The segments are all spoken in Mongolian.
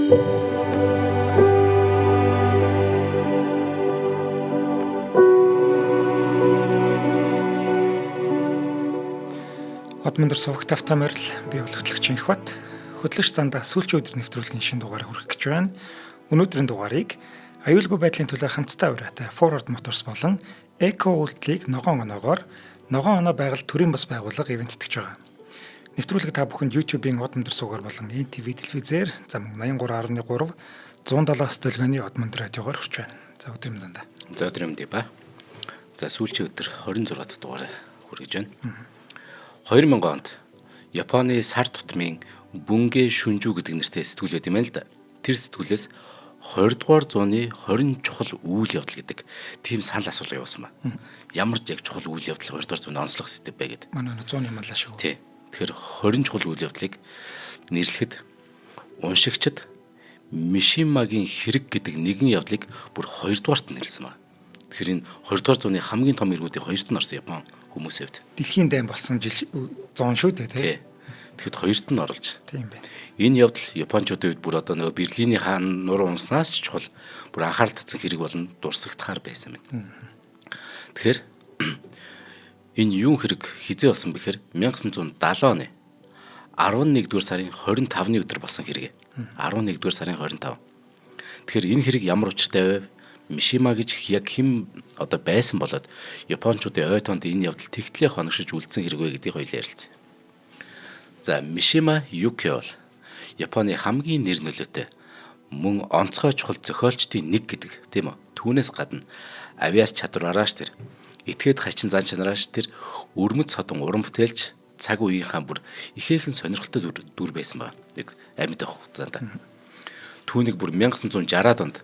Одмондөр сувагт автоморил би бол хөтлөгч их бат. Хөтлөгч зандаа сүүлчийн өдөр нэвтрүүлгийн шинэ дугаар хүргэх гэж байна. Өнөөдрийн дугаарыг аюулгүй байдлын төлөө хамтдаа ураатай Forward Motors болон Eco үйлдэлийг ногоон оноогоор ногоон оноо байгуулалт төрийн бас байгууллага ивент итгэж байгаа. Нэвтрүүлэг та бүхэнд YouTube-ийн Одмондөр суугаар болон NTV телевизээр зам 83.3 170-аас долгионы Одмондөр радиогоор хүрч байна. За өдөр минь зандаа. За өдөр минь ба. За сүүлчийн өдөр 26 дахь дугаараа хүргэж байна. 2000 онд Японы сар тутмын Бүнгэ Шүнжүү гэдэг нэртэй сэтгүүл байт юм байна л да. Тэр сэтгүүлээс 20 дугаар зууны 20 чухал үйл явдал гэдэг тийм санал асуулга явуулсан ба. Ямар ч яг чухал үйл явдал 20 дугаар зууны онцлог сэдв бэ гэдэг. Манай 100 юм лаа шүү. Тий. Тэгэхээр 20 чухал үйл явдлыг нэрлэхэд уншигчид Мишимагийн хэрэг гэдэг нэгэн явдлыг бүр 2 дугаарт нэрлсэн ба. Тэгэхээр энэ 20 дугаар зууны хамгийн том иргүүдийн 2-т нь орсон Япон хүмүүсийн хувьд. Дэлхийн дайн болсон жил 100 шүү дээ тий. Тэгэхэд 2-т нь оруулж. Тийм байна. Энэ явдал Япончуудын хувьд бүр одоо нөгөө Берлиний хаан нуруу унснаас ч чухал бүр анхаарал татсан хэрэг болон дурсагдахаар байсан байна. Тэгэхээр энэ юун хэрэг хизээ болсон бэхээр 1970 оны 11-р сарын 25-ны өдөр болсон хэрэг. 11-р сарын 25. Тэгэхээр энэ хэрэг ямар учиртай вэ? Мишима гэж яг хэн одоо байсан болоод Япончуудын ой тоонд энэ явдал тэгтлээ хоногшиж үлдсэн хэрэг вэ гэдгийг хоёул ярилцсан. За Мишима Юкио бол Японы хамгийн нэр нөлөөтэй мөн онцгой чухал зохиолчдын нэг гэдэг тийм үү. Түүнээс гадна авиас чадвараараач тэр этгээд хачин зан чанараач тэр өрмөц содон уран бүтээлч цаг үеийнхаа бүр ихээхэн сонирхолтой дүр байсан ба. Яг амьд авах хугацаанд. Түүнийг бүр 1960-аад онд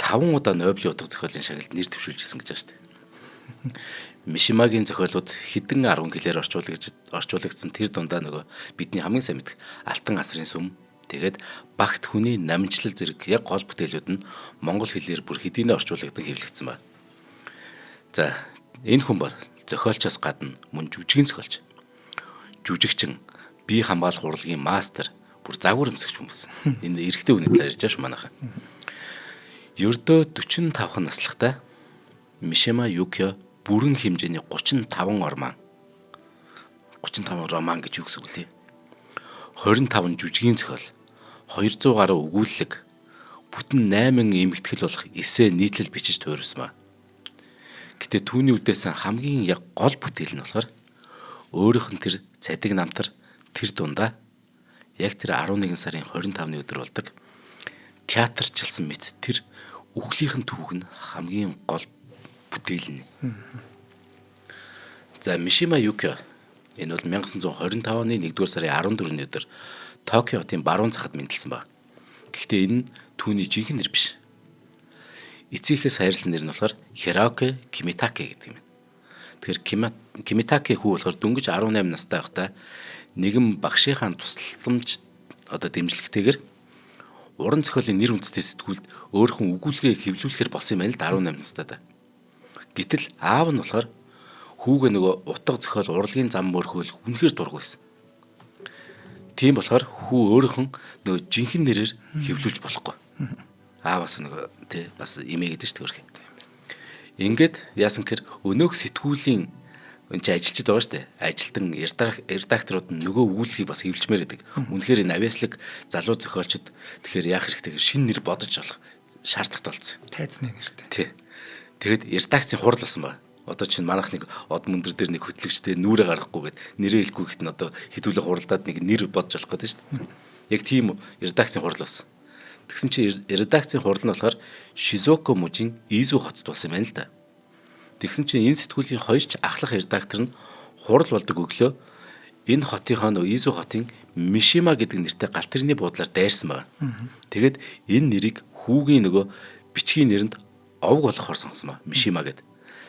5 удаа Нобелийн утга зохиолын шагналд нэр дэвшүүлж ирсэн гэж байна шүү дээ. Мишимагийн зохиолууд хэдэн 10 гэлээр орчуулагдсан тэр дундаа нөгөө бидний хамгийн сайн мэддэг Алтан асрын сүм тэгээд Багт хүний намжлал зэрэг яг гол бүтээлүүд нь монгол хэлээр бүр хэдийнэ орчуулагдан хэвлэгдсэн ба. За энэ хүн бол зохиолчоос гадна мөн жүжигийн зохиолч. Жүжигчин, бие хамгаалах урлагийн мастер, бүр загвар өмсгч хүмүүс. Энэ эрэгтэй хүний талаар ярьж байгаа шүү манайхаа. Ердөө 45 наслахтай Мишима Юкио бүрэн хэмжээний 35 роман гэж юу гэсэн үг те. 25 жүжигийн зохиол, 200 гаруй өгүүлэлэг, бүтэн 8 эмэгтгэл болох эссе нийтлэл бичиж туурвсан ба. Гэтэ түүний үдээс хамгийн яг гол бүтээл нь болохоор өөрийнх нь тэр цадиг намтар тэр дундаа яг тэр 11 сарын 25-ны өдөр болдог театрчилсан мэт тэр үхлийнхэн түүх нь хамгийн гол бүтээл нь. За Мишима Юкио энэ бол 1925 оны 1-р сарын 14-ний өдөр Токио хотын баруун захад мэндэлсэн ба. Гэхдээ энэ нь түүний жинхэнэ нэр биш. Эцгийнхээс хайрлсан нэр нь болохоор Хироки Кимитаки гэдэг юм. Тэгэхээр Кимитаки хүү болохоор дөнгөж 18 настай байхдаа нэгэн багшийнхаа тусламж одоо дэмжлэгтэйгээр уран зохиолын нэр үндэстэй сэтгүүлд өөрхөн өгүүлгээ хэвлүүлэхээр болсон юм байна л 18 настайдаа. Гэтэл аав нь болохоор хүүгээ нөгөө утга зохиол урлагийн зам мөрхөөл үнэхээр дург байсан. Тийм болохоор хүү өөрийнх нь нөгөө жинхэнэ нэрээр хэвлүүлж болохгүй. Ааваас нөгөө тий бас имээ гэдэг шүү дээ. Ингээд яасан гэхээр өнөөх сэтгүүлийн энэ ажилчид байгаа шүү дээ. Ажилтан редакторууд нь нөгөө өгүүлгийг бас хэвлэмээр байдаг. Үнэхээр энэ авиаслаг залуу зохиолчд тэгэхээр яах хэрэгтэй шинэ нэр бодож олох шаардлагатай болсон. Тайзны нэртэй. Тий. Тэгэд редакцийн хурал болсон ба. Одоо чинь манайх нэг Одмондөр дээр нэг хөтлөгчтэй нүрээ гаргахгүйгээд нэрээ хэлэхгүй гэхэд нь одоо хэдүүлээ хуралдаад нэг нэр бодож олох гэдэг шүү дээ. Яг тийм редакцийн хурал болсон. Тэгсэн чинь редакцийн хурал нь болохоор Шизоко мужийн Изү хотод болсон юм байна л да. Тэгсэн чинь энэ сэтгүүлийн хоёр ч ахлах редактор нь хурал болдог өглөө энэ хотынхоо нөө Изү хотын Мишима гэдэг нэртэй галт тэрний буудлаар дайрсан байна. Тэгэд энэ нэрийг хүүгийн нөгөө бичгийн нэрэнд овг болгохоор сонгосон ба Мишима гэдэг.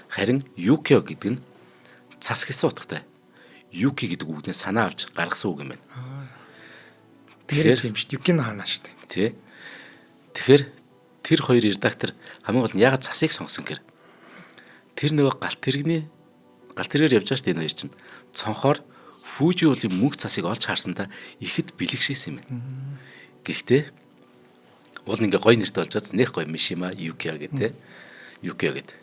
Харин Юкио гэдэг нь цас гэсэн утгатай. Юки гэдэг үгнээ санаа авч гаргасан үг юм байна. Тэгэхээр тийм шүү. Юкино хаана шүү дээ. Тий. Тэгэхээр тэр хоёр редактор хамгийн гол нь ягаад цасыг сонгосон гэхээр тэр нөгөө галт тэргээр явж байгаа шүү дээ энэ хоёр чинь. Цонхоор Фужи уулын мөнх цасыг олж харсандаа ихэд бэлэгшээсэн юм байна. Гэхдээ Уул нь ингээ гоё нэртэй болж байгаа. Нэх гоё Мишима Юкиа гэдэг те. Юкиа гэдэг.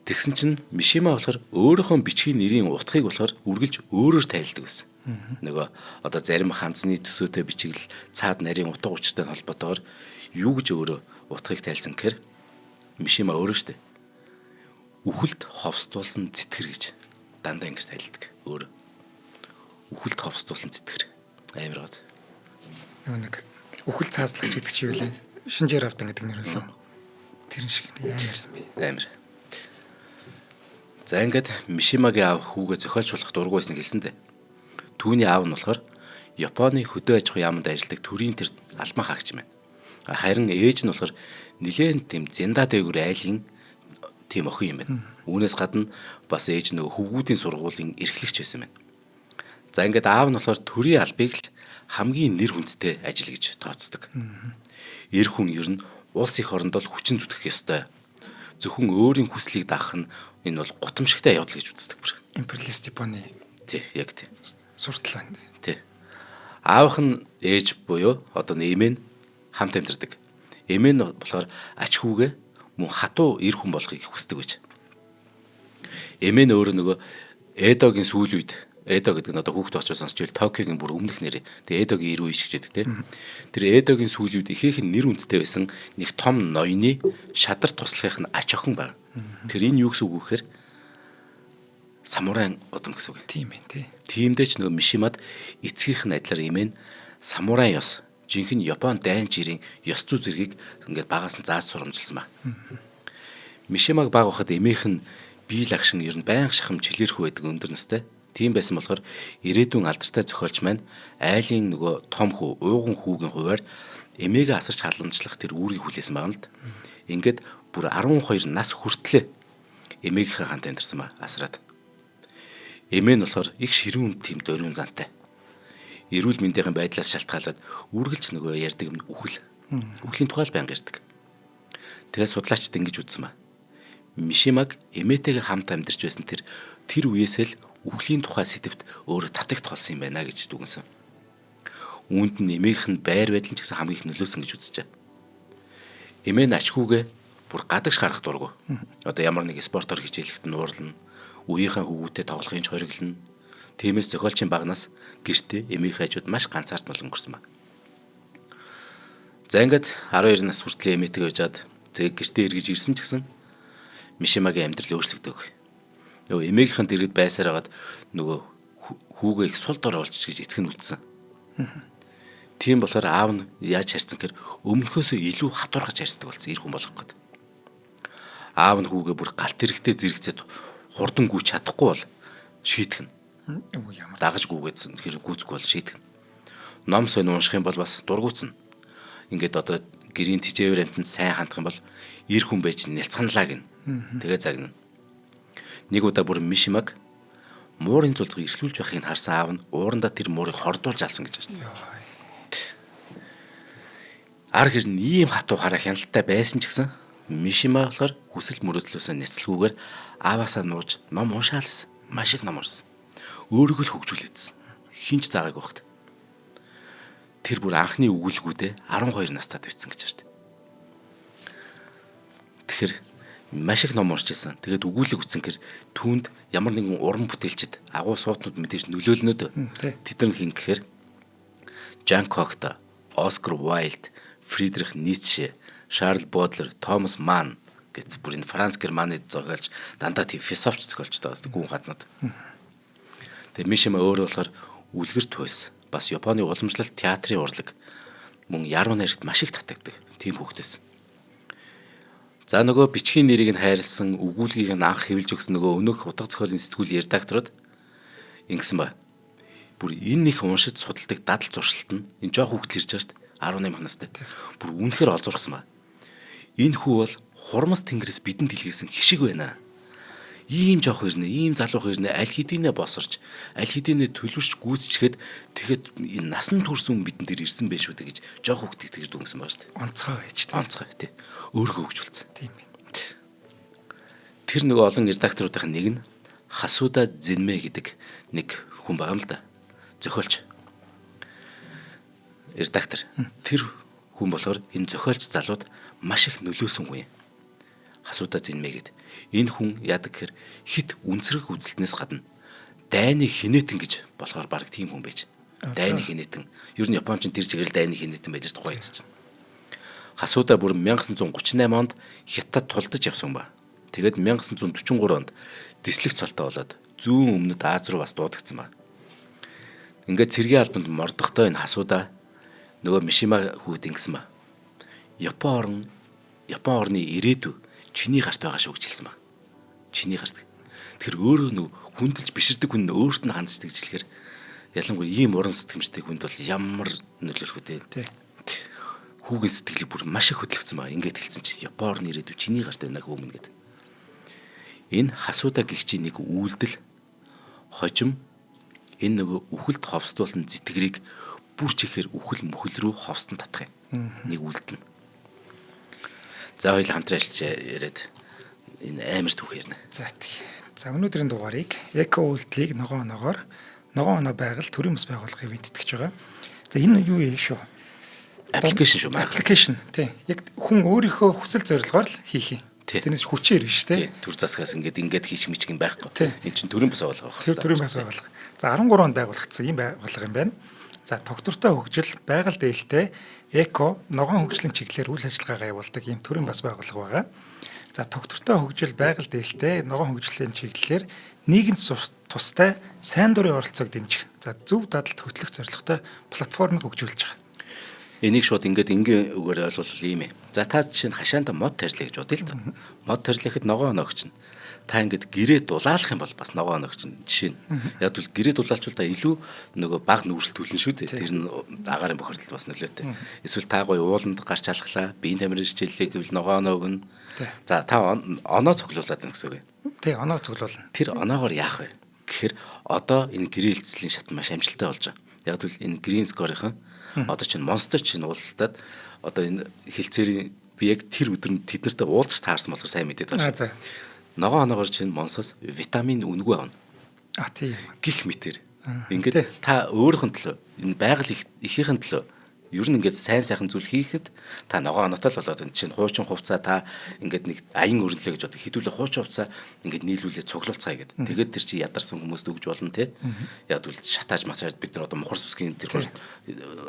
Тэгсэн чинь Мишима болохоор өөрийнхөө бичгийн нэрийн утгыг болохоор үргэлж өөрөөр тайлдаг байсан. Нөгөө одоо зарим ханзны төсөөтэй бичигл цаад нарийн утга учиртай холбоотойгоор юу гэж өөрөө утгыг тайлсан гэхээр Мишима өөрөө штэ. Үхэлд ховсдуулсан зэтгэр гэж дандаа ингэж тайлдаг өөрөө. Үхэлд ховсдуулсан зэтгэр. Амар гоц. Нэг үхэл цаазлагч гэдэг чи юу вэ? Шинжээр авдан гэдэг нэр лөө. Тэр шиг амар би. Амар. За ингээд Мишимагийн аав хүүгээ зохиолчлох дургүй байсан хэлсэн дээ. Түүний аав нь болохоор Японы хөдөө аж ахуйн яамд ажилладаг төрийн тэр албан хаагч юм байна. Харин ээж нь болохоор нэлээд тийм зянда дээгүүр айлын тийм охин юм байна. Үүнээс гадна бас ээж нөгөө хөвгүүдийн сургуулийн эрхлэгч байсан байна. За ингээд аав нь болохоор төрийн албыг л хамгийн нэр хүндтэй ажил гэж тооцдог. Эр хүн ер нь улс их оронд л хүчин зүтгэх ёстой. Зөвхөн өөрийн хүслийг даах нь энэ бол гутамшигтай явдал гэж үздэг бүр. Империалист Японы Тий, яг тий. суртал байна. Тий. Аавах нь ээж буюу одоо нэмэн хамт амьдардаг. Эмээ нь болохоор ач хүүгээ мөн хатуу эр хүн болохыг хүсдэг гэж. Эмээ нь өөрөө нөгөө Эдогийн сүүл үед Эдо гэдэг нь одоо хүүхд очиж сонсч ийл Токиогийн бүр өмнөх нэр. Тэгээ Эдогийн ирүү иш гэж байдаг тийм. Тэр Эдогийн сүүл үед ихээхэн нэр үндэтэй байсан нэг том ноёны шадар туслахын ач охин байна. Тэр энэ юу гэсэн үг вэ гэхээр самурайн удам гэсэн үг. Тийм ээ тий. Тиймдээ ч нөгөө Мишимад эцгийнх нь адилаар эмээ нь самурай ёс жинхэнэ Япон дайн жирийн ёс зүй зэргийг ингээд багаас нь зааж сурамжилсан ба. Мишимаг баг байхад эмээх нь биел агшин ер нь байнга шахам чилэрхүү байдаг өндөр настай. Тийм байсан болохоор ирээдүйн алдартай зохиолч маань айлын нөгөө том хүү, ууган хүүгийн хуваар эмээгээ асарч халамжлах тэр үүргийг хүлээсэн байна л да. Ингээд бүр 12 нас хүртлээ эмээгийнхээ хамт амьдарсан ба асраад. Эмээ нь болохоор их ширүүн тийм дөрвөн зантай. Эрүүл мэндийн байдлаас шалтгаалаад үргэлж нөгөө ярьдаг юм үхэл. Үхлийн тухай л байнга ярьдаг. Тэгээд судлаачид ингэж үзсэн ба. Мишимаг эмээтэйгээ хамт амьдарч байсан тэр үеэсээ л үхлийн тухай сэтгэвт өөрөө татагт болсон юм байна гэж дүгнсэн. Үүнд нь эмээх нь байр байдал ч гэсэн хамгийн их нөлөөсөн гэж үзэж байна. Эмээ нь ачхүүгээ бүр гадагш харах дурггүй. Одоо ямар нэг спортоор хичээлэхэд нуурлна, үеийнхэн хөвгүүтэй тоглохын ч хориглоно. Тиймээс зохиолчийн багнаас гэртээ эмээх хажууд маш ганцаардмал өнгөрсөн баг. За ингээд 12 нас хүртэл эмээтэйгээ явжаад зэрэг гэртээ эргэж ирсэн ч гэсэн Мишимагийн амьдрал өөрчлөгдөв. Нөгөө эмээгийнхэн дэргэд байсаар хагаад нөгөө хүүгээ их сул дор олж гэж эцэг нь үтсэн. Тийм болохоор аав нь яаж харьцсан гэхээр өмнөхөөсөө илүү хатуурхаж харьцдаг болсон эр хүн болох гээд. Аав нь хүүгээ бүр галт хэрэгтэй зэрэгцээд хурдан гүйч чадахгүй бол шийтгэн. Дагаж гүгээд хэрэг гүйцэхгүй бол шийтгэн. Ном сонь унших юм бол бас дургуутсан. Ингээд одоо гэрийн тижээвэр амтнд сайн хандах юм бол эр хүн байж нэлцганлаа гин. Тэгээ загнана. Нэг удаа бүр Мишимаг муурын цулцыг эрхлүүлж байхыг харсан аав нь уурандаа тэр муурыг хордуулж алсан гэж байна. Ар хэрн ийм хатуу хараа хяналттай байсан ч гэсэн Мишима болохоор хүсэл мөрөөдлөөсөө нэцэлгүйгээр ааваасаа нууж ном уншаалсан. Маш их ном уншсан. Өөрийгөө л хөгжүүлээдсэн. Хинч заагаагүй багт. Тэр бүр анхны өгүүлгүүдээ 12 настай тавьсан гэж байна. Тэгэхээр маш их ном уншижсэн. Тэгээд өгүүлэг үтсэн гэр түүнд ямар нэгэн уран бүтээлчд агуу суутнууд мэдээж нөлөөлнөд. Тэд нар хин гэхээр Жан Кохта, Оскар Уайлд, Фридрих Ницше, Шарл Бодлер, Томас Манн гэт бүр энэ Франц Германы зохиолч дандаа тийм философч зохиолчтой бас гүн гаднууд. Тэгээд Мишима өөрөө болохоор үлгэр туйлс бас Японы уламжлалт театрын урлаг мөн яруу найрагт маш их татагддаг тийм хүүхдээс. За нөгөө бичгийн нэрийг нь хайрлсан өгүүлгийг нь анх хэвлж өгсөн нөгөө өнөөх утга зохиолын сэтгүүл редакторууд ингэсэн ба. Бүр энэ их уншиж судалдаг дадал зуршилт нь энэ жоох хүүхдэл ирж байгаа шүү дээ 18 настай. Бүр үнэхээр олзуурсан ба. Энэ хүү бол хурмас тэнгэрээс бидэнд хэлгээсэн хишиг байна. Ийм жоох ирнэ, ийм залуух ирнэ, аль хэдийнэ босорч, аль хэдийнэ төлөвшч гүйцэчгээд тэгэхэд энэ насан турш хүн бидэнд ирсэн байх шүү дээ гэж жоох хүүхдийг тэгж дүнсэн байгаа шүү дээ. Онцгой байж дээ. Онцгой тий. Өөргөө хөгжүүлсэн. Тийм. Тэр нөгөө олон редакторуудын нэг нь Хасуда Зинмэ гэдэг нэг хүн байгаа юм л да. Зохиолч. Редактор. Тэр хүн болохоор энэ зохиолч залууд маш их нөлөөсөн хүн юм. Хасуудаа зинмээгээд энэ хүн яадаг гэхээр хит үнсрэх үзэлтнээс гадна дайны хинэтэн гэж болохоор баг тийм хүн байж. Дайны хинэтэн. Ер нь Японч тэр чигээр дайны хинэтэн байж тухайд чинь. Хасуудаа бүр 1938 онд Хятад тулдаж явсан ба. Тэгээд 1943 онд Дэслэх цолтой болоод зүүн өмнөд Аз руу бас дуудагдсан ба. Ингээд цэргийн албанд мордохдоо энэ хасуудаа нөгөө Мишима хүүд ингэсэн ба. Япон орны ирээдүй чиний гарт байгаа шүү гэж хэлсэн ба. Чиний гарт. Тэр өөрөө нөгөө хүндэлж биширдэг хүн өөрт нь хандж тэгжлэхээр ялангуяа ийм уран сэтгэмжтэй хүнд бол ямар нөлөөлөх үү те. Хүүгийн сэтгэлийг бүр маш их хөдөлгцэн ба. Ингээд хэлсэн чи Япон орны ирээдүй чиний гарт байна гэх юм гээд. Энэ хасуудаа гихчийн нэг үйлдэл хожим энэ нөгөө үхэлд ховсдуулсан зэтгэрийг бүр чихээр үхэл мөхөл рүү ховстон татах юм. Нэг үйлдэл нь. За хоёул хамтран ажиллаж яриад энэ амар түүх ярина. За тийм. За өнөөдрийн дугаарыг эко үйлдэлийг ногоон оноо байгаль төрийн бас байгууллагыг бэлтгэж байгаа. За энэ юу юм шүү? Аппликейшн шүү маа. Аппликейшн тийм. Яг хүн өөрийнхөө хүсэл зорилгоор л хийх юм. Тэрнээс хүчээр биш тийм. Төр засгаас ингээд хийх мичиг юм байхгүй. Энэ чинь төрийн бас байгууллага байна. Төрийн бас байгууллага. За 13 онд байгуулагдсан ийм байгууллага юм байна. За тогтвортой хөгжил, байгаль дээлтэй, эко, ногоон хөгжлийн чиглэлээр үйл ажиллагаагаа явуулдаг ийм төрийн бас байгууллага байгаа. За тогтвортой хөгжил, байгаль дээлтэй, ногоон хөгжлийн чиглэлээр нийгэмд тустай сайн дурын оролцоог дэмжих. За зөв дадалд хөтлөх зорилготой платформыг хөгжүүлж байгаа. Энийг шууд энгийн үгээр ойлгуулвал ийм ээ. За та жишээ нь хашаанда мод тарилъя гэж бодъё л доо. Мод тарилахад ногоон оногч нь та ингээд гэрээ дулаалах юм бол бас ногоон оногч нь жишээ нь. Яг л гэрээ дулаалчвал та илүү нөгөө баг нүүрсэлтүүлнэ шүү дээ. Тэр нь агарын бохирдолд бас нөлөөтэй. Эсвэл та гоё ууланд гарч алхлаа, биеийн тамирын хичээллээ гэвэл ногоон өгнө. За та оноо цуглуулад байна гэсэн үг юм. Тий, оноо цуглуулна. Тэр оноогоор яах вэ? Гэхээр одоо энэ гэрээ эзэслийн шат маш амжилттай болж байгаа. Яг л энэ Green Score-ийн одоо чинь Monster чинь уулзтаад одоо энэ хилцээрийн би яг тэр өдөр нь тэднэртэй уулзч таарсан болохоор сайн мэдээд байгаа шүү. Ногоон оноогоор чинь Monster-с витамин үнэгүй авна. Тийм. Гих мэтэр. Ингээд та өөрийнхөө төлөө энэ байгаль ихийнхэн төлөө ер нь ингээд сайн сайхан зүйл хийхэд та ногоон оноотой л болоод энэ чинь хуучин хувцаа та ингээд нэг аян өрнөлөө гэж бод хідүүлээ хуучин хувцаа ингээд нийлүүлээ цуглуулцгаа гэдэг. Тэгээд тэр чи ядарсан хүмүүст өгж болно те. Яг үл шатааж мацаад бид нар одоо мухар сүсгийн тэр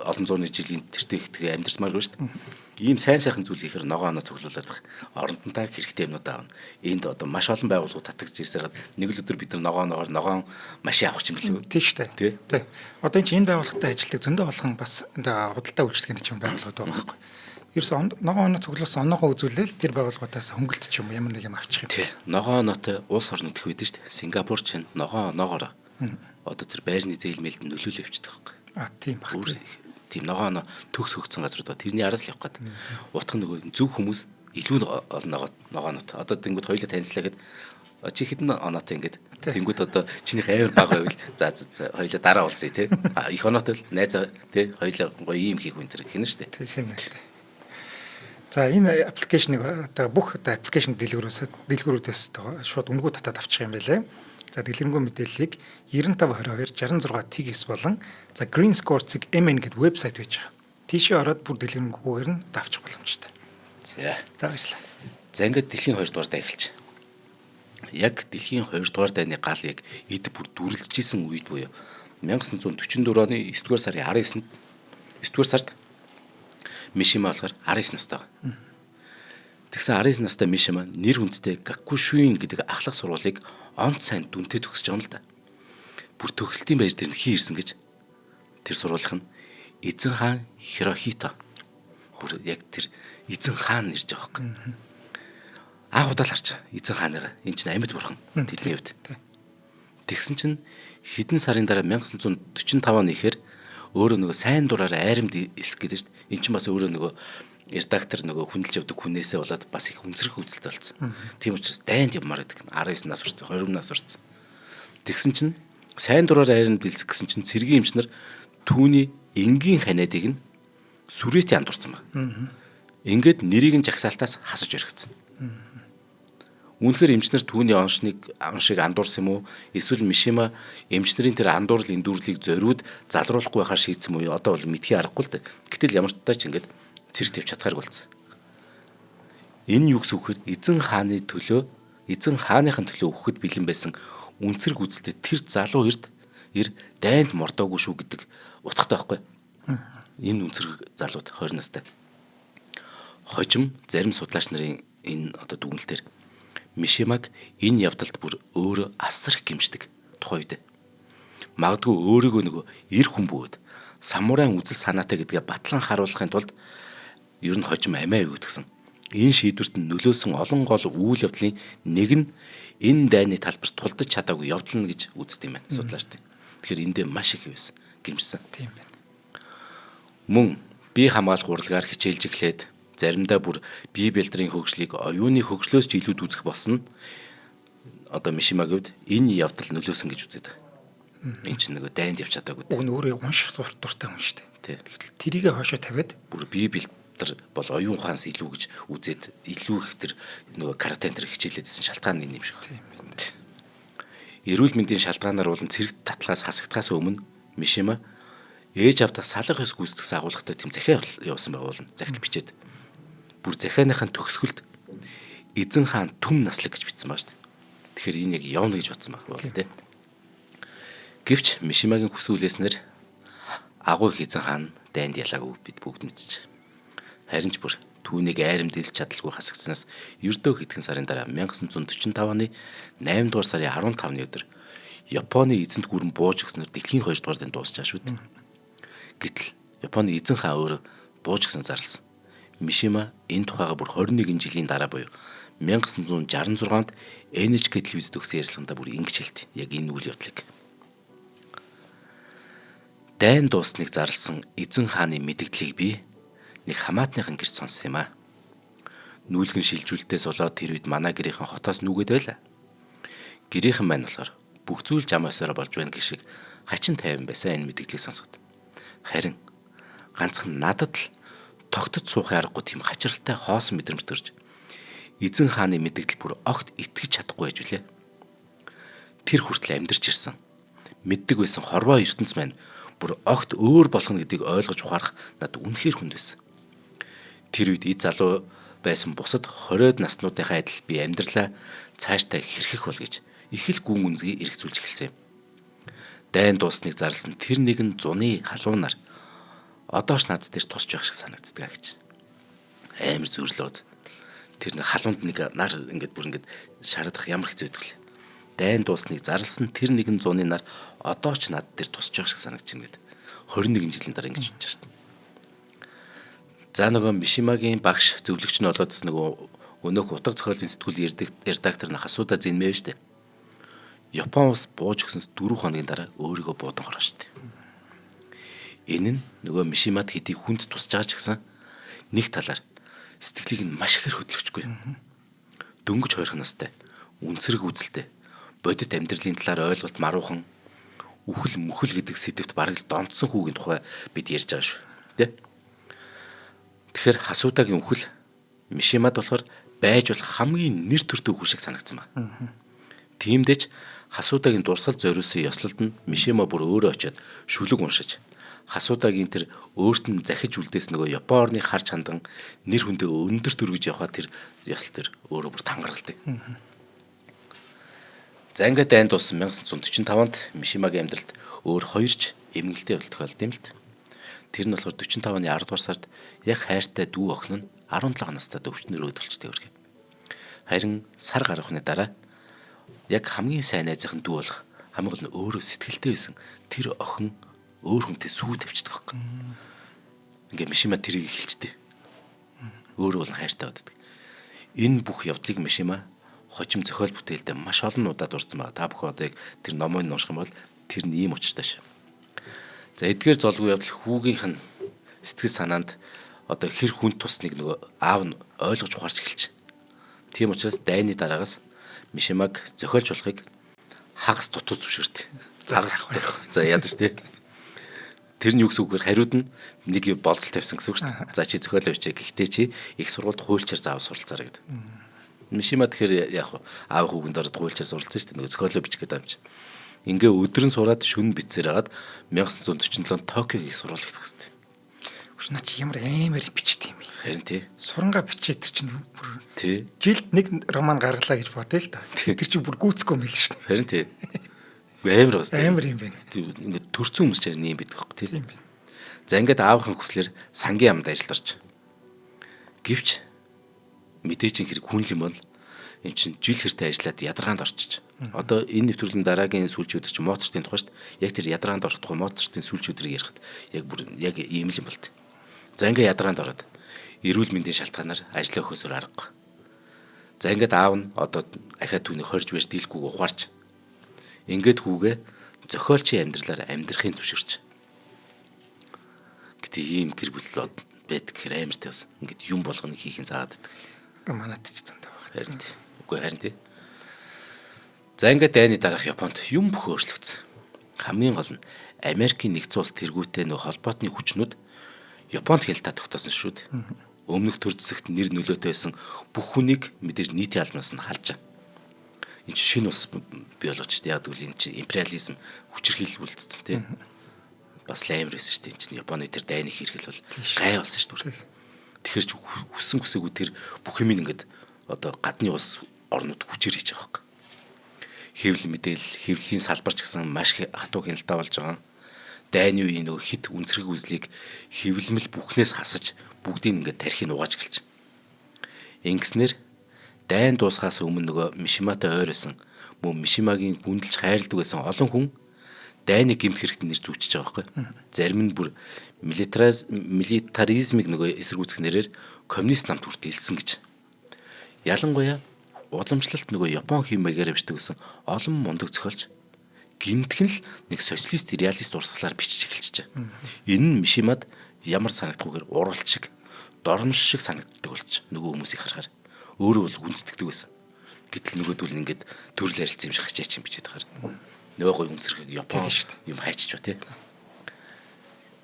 олон зууны жилийн тэртээ ихтгэе амьдсмаар байна шүү дээ. Ийм сайн сайхан зүйл хийхээр ногоон оноо цуглуулад байх. Орондонтаа хэрэгтэй юмнууд аавна. Энд одоо маш олон байгууллагууд татагч ирсээр нэг л өдөр бид нар ногоон машин авах юм билүү? Тийм шүү дээ. Тийм. Одоо энэ чинь энэ байгууллагатай ажилтдаг зөндөө болгон бас худалдаа үйлчлэгээний чинь байгууллагууд байгаа байхгүй. Ерөөс ногоон оноо цуглуулсан оноогоо үзүүлэл тэр байгууллагуудаас хөнгөлт ч юм ямар нэг юм авчих юм. Тийм. Ногоон оноотой улс орнууд их байдаг шүү дээ. Сингапур чинь ногоон оноогоор одоо тэр байрны зээлмэлд нөлөөлөө явчихдаг байхгүй. Тийм баг. Тийм ногоон төгс хөгцсөн газрууд ба тэрний араас л явах гээд утга нөгөө зөв хүмүүс илүү олон ногоонот одоо тэнгууд хоёулаа танилцлаа гэхэд чи хэдэн оноотой ингээд тэнгууд одоо чинийх амар бага байвал за хоёулаа дараа уулзъя те их оноотой л найзаа те хоёулаа гоё юм хийх үн тэр гэнэ штэ тийм юм байна. За энэ аппликейшнийг одоо бүх одоо аппликейшн дэлгүүрүүдээс шууд үнгүү татаад авчих юм байлээ. За дэлгэрэнгүй мэдээллийг 9522 66 TX болон за Green Score MN гэдэг вебсайт байж байгаа. Тийшээ ороод бүр дэлгэрэнгүйгээр нь давчих боломжтой. За баярлалаа. За ингээд дэлхийн 2 дугаар даа эхэлж. Яг дэлхийн 2 дугаар дайны гал яг эд бүр дүрлжижсэн үед буюу 1944 оны 9 дугаар сарын 19-нд 9 дугаар сард Мишима болохоор 19 настай байна. Тэгсэн 19 настай Мишима нэр хүндтэй Гакушуин гэдэг ахлах сургуулийг онц сайн дүнтэй төгсөж байгаа юм л да. Бүр төгсөлтийн байж тэр хин ирсэн гэж тэр сургуулийнх нь Эзэн хаан Хирохито. Бүр яг тэр Эзэн хаан нэрж байгаа байхгүй. Анх удаа л харчаа Эзэн хааныгаа. Энэ чинь амьд бурхан тэдний хувьд. Тэгсэн чинь хэдэн сарын дараа 1945 оны ихээр өөрөө нөгөө сайн дураараа айрамд элсэх гэдэг чинь эн чинь бас өөрөө нөгөө редактор нөгөө хүндэлж явдаг хүнээсээ болоод бас их үнсрэх үзэлтэй болсон. Тийм учраас дайнд явмаар байдаг. 19 нас хүрсэн, 20 нас хүрсэн. Тэгсэн чинь сайн дураараа айрамд элсэх гэсэн чинь цэргийн эмчнэр түүний энгийн ханиадыг нь сүрэтийн андуурсан ба. Ингээд нэрийг нь жагсаалтаас хасаж өргөцсөн. Үүнхээр эмчнэр түүний оншиг андуурсан юм уу? Эсвэл Мишима эмчнэрийн тэр андуурл эндүүрлийг зориуд залруулахгүй байхаар шийдсэн юм уу? Одоо бол мэдхий аргагүй л дээ. Гэтэл ямар ч тач ингээд цэрэг тавьж чадхааргүй болсон. Энэ юу гэсэн үг вэ? Эзэн хааныхын төлөө өгөхөд бэлэн байсан үнцэрэг үзэлтэй тэр залуу эр дайнд мордоогүй шүү гэдэг утгатай байхгүй. Энэ үнцэрэг залууд 20 настай. Хожим зарим судлаач нарын энэ дүгнэлтээр Мишимаг энэ явдалд бүр өөрөө асар их гэмшдэг тухай үед. Магадгүй өөрийгөө нөгөө эр хүн бөгөөд самурайн үзэл санаатай гэдгээ батлан харуулахын тулд ер нь хожим амиа юу гэдгсэн. Энэ шийдвэрт нь нөлөөсөн олон гол үйл явдлын нэг нь энэ дайны талбарт тулдаж чадаагүй явдал нь гэж үздэг юм байна судлаачтай. Тэгэхээр эндээ маш их байсан гэмшсэн. Тийм байна. Мөн бие хамгаалах урлагаар хичээлж эхлээд заримдаа бүр бие бэлтрийн хөгжлийг оюуны хөгжлөөс ч илүүд үзэх болсон. Мишимагийн хувьд энэ явдал нөлөөсөн гэж үздэг. Энэ чинь нөгөө дайнд явж чадаагүй. Уг нь өөрөө унших дуртай хүн шүү дээ. Тэгтэл тэрийг хойшоо тавиад бүр бие бэлтэр бол оюун ухаанаас илүү гэж үзээд илүү их тэр нөгөө карате энэ хичээлээдсэн шалтгаан нэг юм шиг. Эрүүл мэндийн шалтгаанаар болон цэрэг татлагаас хасагдахаас өмнө Мишима ээж авдаа салах ёс гүйцэтгэсэн агуулгатай тэм захиа явуулсан байгуулна. Загтал бичээд бүр захианыхын төгсгөлд эзэн хаан түм наслаг гэж бичсэн байна шүү дээ. Тэгэхээр энэ яг явна гэж бодсон байх бол тийм. Гэвч Мишимагийн хүсэн үлээснээр агуу их эзэн хаан дайнд ялаагүй бид бүгд мэдчих. Харин ч бүр түүнийг айрамд дэлж чадалгүй хасагдсанаас ердөө хэдхэн сарын дараа 1945 оны 8 дугаар сарын 15-ны өдөр Японы эзэнт гүрэн бууж гиснээр дэлхийн 2 дугаар дайнд дуусчаа шүү дээ. Гэтэл Японы эзэн хаан өөрөө бууж гисэн зарласан. Мишима энэ тухайга бүр 21 жилийн дараа буюу 1966-нд NHK телевизэд өгсөн ярилцлаганда бүр ингэж хэлдэг. Яг энэ үйл явдлыг. Дайн дуусныг зарласан эзэн хааны мэдгдлийг би нэг хамаатныхан гэрч сонссон юм аа. Нүүлгэн шилжүүлэлтээс болоод тэр үед манай гэрийнхэн хотоос нүгэд байлаа. Гэрийнхэн маань болохоор бүх зүйл жам осоор болж байна гэх шиг хачин тайван байсан энэ мэдгдлийг сонсгод. Харин ганцхан надад л тогтож суухын аргагүй тийм хачиралтай хоосон мэдрэмж төрж эзэн хааны мэдгдэл бүр огт итгэж чадахгүй байж үлээ. Тэр хүртэл амьдарч ирсэн. Мэддэг байсан хорвоо ертөнц маань бүр огт өөр болгоно гэдгийг ойлгож ухаарах над үнэхээр хүнд байсан. Тэр үед эд залуу байсан бусад 20-од наснуудынхаа адил би амьдралаа цаашдаа хэрхэх бол гэж их л гүн үнзгийг эргцүүлж эхэлсэн юм. Дайн дуусныг зарласан тэр нэгэн зуны халуунаар одоош над дээр тусч байх шиг санагддаг гэж. Амар зүрлөөд тэр нэг халуунд нэг нар ингээд бүр ингээд шаардах ямар хэцүү байдаг лээ. Дайн дуусныг зарласан тэр нэгэн зуны нар одоо ч над дээр тусч байх шиг санагдаж байна гэд 21 жилийн дараа ингэж бодож шээ. За нөгөө Мишимагийн багш зөвлөгч нь болоод нөгөө өнөөх утга зохиолын сэтгүүл редактор нах асуудаа зинмээ штэ. Япон улс бууж өгснөөс 4 хоногийн дараа өөрийгөө буудан хороо штэ. Энэ нь нөгөө Мишимад хэдий хүнд тусч байгаа ч гэсэн нэг талаар сэтгэлийг нь маш ихээр хөдлөгчгүй. Дөнгөж хоёрхан настай, үнсэрэг үзэлтэй, бодит амьдралын талаар ойлголт маруухан, үхэл мүхэл гэдэг сэдвт бараг л донцсон хүүгийн тухай бид ярьж байгаа шүү. Тэ? Тэгэхээр Хасуудагийн үхэл Мишимад болохоор байж болох хамгийн нэр төртэй үхэл шиг санагдсан байна. Тиймдээч Хасуудагийн дурсгал зориулсан ёслолд нь Мишима бүр өөрөө очиод шүлэг уншиж Хасуудагийн тэр өөрт нь захиж үлдээс нөгөө Япон орны харж хандан нэр хүндээ өндөр төргөж явхаа тэр ёслол төр өөрөө бүр тангаралдаг. За ингээд дайнд дууссан 1945-нд Мишимагийн амьдралд өөр хоёрч эмгэлтэй явдал тохиолдсон юм л т. Тэр нь болохоор 45 оны 10 дугаар сард яг хайртай дүү охин нь 17 настай өвчнөр өөдөлчтэй өргөв. Харин сар гарахны дараа яг хамгийн сайн найзынхын дүү болох хамгийн гол нь өөрөө сэтгэлтэй байсан тэр охин өөр хүнтэй сүү тавьчихдаг байхгүй. Ингээ Мишима тэрийг эхэлжтэй. Өөрөө бол хайртай байдаг. Энэ бүх явдлыг Мишима хожим зохиол бүтээлдээ маш олон удаа дурдсан байгаа. Та бүхэн одоо яг тэр номыг унших юм бол тэр нь ийм учиртай ш. За эдгээр золгүй явдал хүүгийнх нь сэтгэл санаанд одоо хэр хүнд тусныг нөгөө аав нь ойлгож ухаарч эхэлж. Тийм учраас дайны дараагаас Мишимаг зохиолч болохыг хагас дутуу зөвшөөрт. Хагас дутуу. За ядаж тий. Тэр нь юу гэсэн үгээр хариуд нь нэг болцол тавьсан гэсэн үг шүү дээ. За чи зохиол авчаа. Гэхдээ чи их сургуульд хуульчаар заавал суралцаарай гэдэг. Мишима тэгэхээр яг аав хүүгэнд ороод хуульчаар суралцсан шүү дээ. Нөгөө зохиолоо бичих гэдэг юм чи. Ингээ өдрөн сураад шүн бицээр агаад 1947 Токиогийн сургууль их төгсдөө. Наа чи ямар амар бичт юм бэ? Харин тий. Сурангаа бичээд тэр чинь бүр Тий. жилд нэг роман гаргалаа гэж бодъё л да. Тэр чинь бүр гүйцэхгүй юм биш шүү дээ. Харин тий. Амар бас тий. Амар юм байна. Ингээд төрсөн хүмүүс ч харин юм байдаг хөөх тий. Тийм байна. За ингээд аавынхаа хүслээр сангийн яамд ажилларч. Гэвч мэдээж хэрэг хүн юм бол энэ чинь жил хэртэй ажиллаад ядаргаанд орчиж. Одоо энэ нэвтрүүлгийн дараагийн сүүлчүүд чинь Моцартын тухай шүү дээ. Яг тэр ядаргаанд орох тухай Моцартын сүүлчүүдийг ярихад яг бүр яг ийм л юм болт. За ингээд ядаргаанд ороод эрүүл мэндийн шалтгаанаар ажлаа өгөхөөсөр аргагүй. За ингээд аав нь одоо ахаа түүнийг хорж барьж дийлгүүг ухаарч. Ингээд хүүгээ зохиолчийн амьдралаар амьдрахын зөвшөөрч. Гэтэ ийм гэр бүл байдаг гэхээр амар тайвсан. Ингээд юм болгоно хийхин заадаг. Манайд ч зөндөө байна. Харин тий. Үгүй харин тий. За ингээд дайны дараах Японд юм бүх өөрчлөгдсөн. Хамгийн гол нь Америкийн нэгдсэн улс тэргүүтээ нөх холбоотны хүчнүүд Японд хэлтаа тогтоосон шүү дээ. Өмнөх төр зэсэгт нэр нөлөөтэй байсан бүх хүнийг мэдээж нийтийн албанаас нь халж. Энд чинь шинэ ус бий болгож шүү дээ. Яг үл энэ чинь империализм хүчирхийлэл үлдсэн тий. Бас амар байсан шүү дээ. Энд чинь Японы тэр дайны хэрэгэл бол гай болсон шүү дээ. Тэгэхэр ч хүссэн хүсээгүй тэр бүх юм ингээд одоо гадны улс орнууд хүчээр хийж байгаа юм. Хэвлэл мэдээлэл, хэвлэлийн салбар ч гэсэн маш хатуу хяналтаа болж байгаа. Дайны үеийн нөгөө хит үнцрэг үзлийг хэвлэмэл бүхнээс хасаж бүгдийг ингээд тархийг угааж гэлж. Ингэснээр дайн дуусахаас өмнө нөгөө Мишиматай ойрсон мөн Мишимагийн хүндэлж хайрладаг байсан олон хүн дайны гэмт хэрэгт нэр зүүчиж байгаа байхгүй. Зарим нь бүр милитаризмыг нөгөө эсэргүүцэх нэрээр коммунист намт хүртэл илсэн гэж. Ялангуяа уламжлалт нөгөө Япон хэм маягаар бичдэг гэсэн олон мундаг зохиолч гинтхэн л нэг социалист реалист урсгалаар бичиж эхэлчихэ. Энэ нь Мишимад ямар санагдахгүйгээр уралч шиг, дормш шиг санагддаг болж нөгөө хүмүүсийг харахаар өөрөө бол үнцдэгдэг байсан. Гэтэл нөгөөдөл нь ингээд төрөл ярилцсан юм шиг хачаач юм бичээд байгаа. Нөгөө гой үнцэрхэг Япон юм хайчиж ба тий.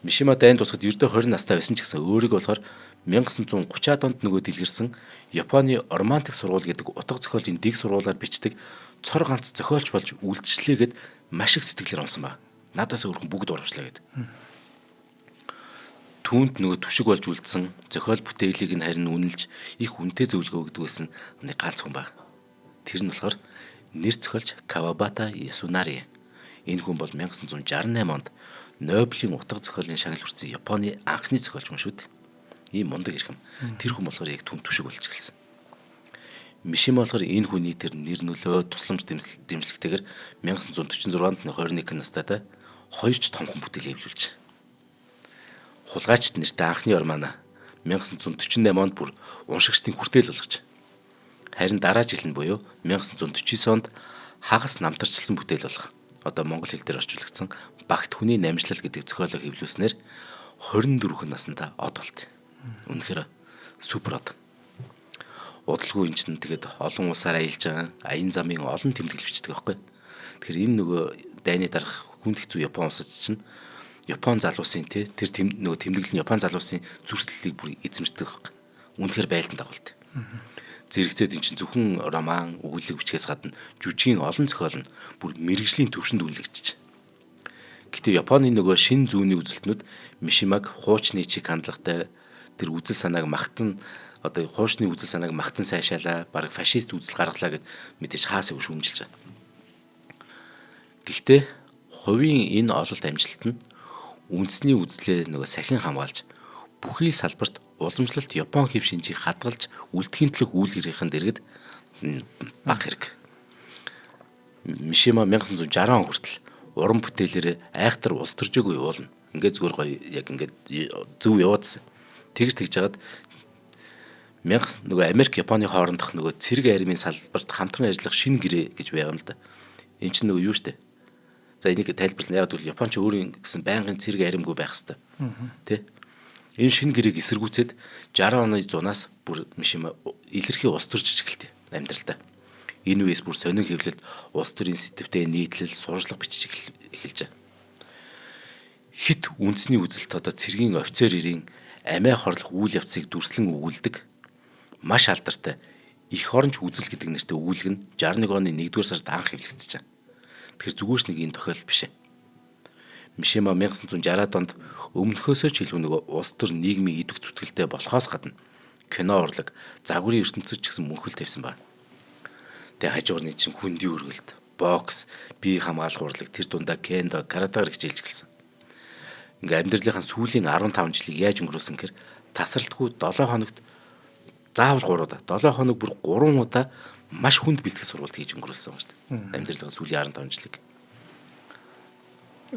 Мишима дайнд тусахад ердөө 20 настай байсан ч гэсэн өөрийг болохоор 1930-аад онд нөгөө дэлгэрсэн Японы романтик сургууль гэдэг утга зохиолын дэг сургуулиар бичдэг цор ганц зохиолч болж үлдчихлээ гэд маш их сэтгэлээр онсон ба. Надаас өөрхөн бүгд урамшлаа гэд. Түүнд нөгөө түшиг болж үлдсэн зохиол бүтээлийг нь харин үнэлж их үнэтэй зөвлөгөө өгдөг байсан нэг ганц хүн ба. Тэр нь болохоор нэр зохиолч Кавабата Ясунари. Энэ хүн бол 1968 онд Нобелийн утга зохиолын шагнал хүртсэн Японы анхны зохиолч юм шүү дээ. Ийм мундаг ирхэм. Тэр хүн болохоор яг түн түшиг болж гэлсэн. Мишима болохоор энэ хүний тэр нэр нөлөө тусламж дэмжлэгтэйгээр 1946-нд 21 настайдаа хоёр ч том хүн бүтээл хэвлүүлж. Хулгайчд нэртэй анхны романа 1948 онд бүр уншигчдын хүртэл болгож. Харин дараа жил нь буюу 1949 онд хагас намтарчилсан бүтээл болох. Одоо монгол хэл дээр орчуулагдсан Багт хүний намжлал гэдэг зохиолоо хэвлүүлснээр 24 наснда од болт. Үнэхээр супер од. Удалгүй эн чинь тэгээд олон улсаар аялж байгаа аян замын олон тэмдэглэл бичдэг байхгүй. Тэгэхээр энэ нөгөө дайны дарах хүнд хэцүү Япон улсад чинь Япон залуусын тэр нөгөө тэмдэглэл нь Япон залуусын зүрхсэлийг бүр эзэмшдэг байхгүй. Үнэхээр байлдан дагуулт. Зэрэгцээд эн чинь зөвхөн роман, өгүүлэг бичгээс гадна жүжигийн олон зохиол нь бүр мэрэгжлийн төвшөнд үнэлэгдэж. Гэтэ Японы нөгөө шин зүүнний үзэлтнүүд Мишимаг хуучны чиг хандлагатай тэр үзэл санааг магтан одоо хуучны үзэл санааг магтан сайшаалаа, бараг фашист үзэл гаргалаа гэд мэдээж хаасаа шүүмжилж байгаа. Гэхдээ хувийн энэ ололт амжилт нь үндэсний үзлээ нөгөө сахин хамгаалж бүхий салбарт уламжлалт Япон хэв шинжийг хадгалж үлдэхийн төлөх үйлгэрийнхэн дэргэд баг хэрэг. Мишима 1960 он хүртэл уран бүтээлээр айхтар улс төржөөгүй явуулна. Ингээд зүгээр гоё яг ингээд зөв яваадсан. Тэгж жагаад нөгөө Америк Японы хоорондох нөгөө цэрэг армийн салбарт хамтран ажиллах шинэ гэрээ гэж байгаа юм л да. Энд чинь нөгөө юу штэ. За энийг тайлбарлана. Яг бол Японч өөрийн гэсэн байнгын цэрэг аримгүй байх хэвээр. Тэ? Энэ шинэ гэрээг эсэргүүцээд 60 оны зунаас бүр Мишима илэрхий улс төрж эхэлтий амьдралдаа. Энэ үеэс бүр сонин хэвлэлд улс төрийн сэтвтэй нийтлэл сурчлага бичиж эхэлжээ. Хит үндэсний үзэлт одоо цэргийн офицер ирийн амиа хорлох үйл явцыг дүрслэн өгүүлдэг маш алдартай их оронч үзэл гэдэг нэртэй өгүүлэг нь 61 оны 1-р сард анх хэвлэгдчихэ. Тэгэхээр зүгээрс нэг энэ тохиолдол биш ээ. Мишима 1960-ад онд өмнөхөөсөө ч илүү нөгөө улс төр нийгмийн идэх зүтгэлтэй болохоос гадна кино урлаг, загварын ертөнцөд ч гэсэн мөнхөл тавьсан байна. Тэгээ хажуурны чинь хүндийн үргэлт, бокс, бие хамгаалах урлаг, тэр дундаа кендо, каратегаар хичээлж гэлсэн. Ингээ амьдралынхаа сүүлийн 15 жилийг яаж өнгөрөөсөн гэхээр тасралтгүй 7 хоногт заавал 3 удаа, 7 хоног бүр 3 удаа маш хүнд бэлтгэл сургалт хийж өнгөрөөсөн байна шүү дээ. Амьдралынхаа сүүлийн 15 жилийг.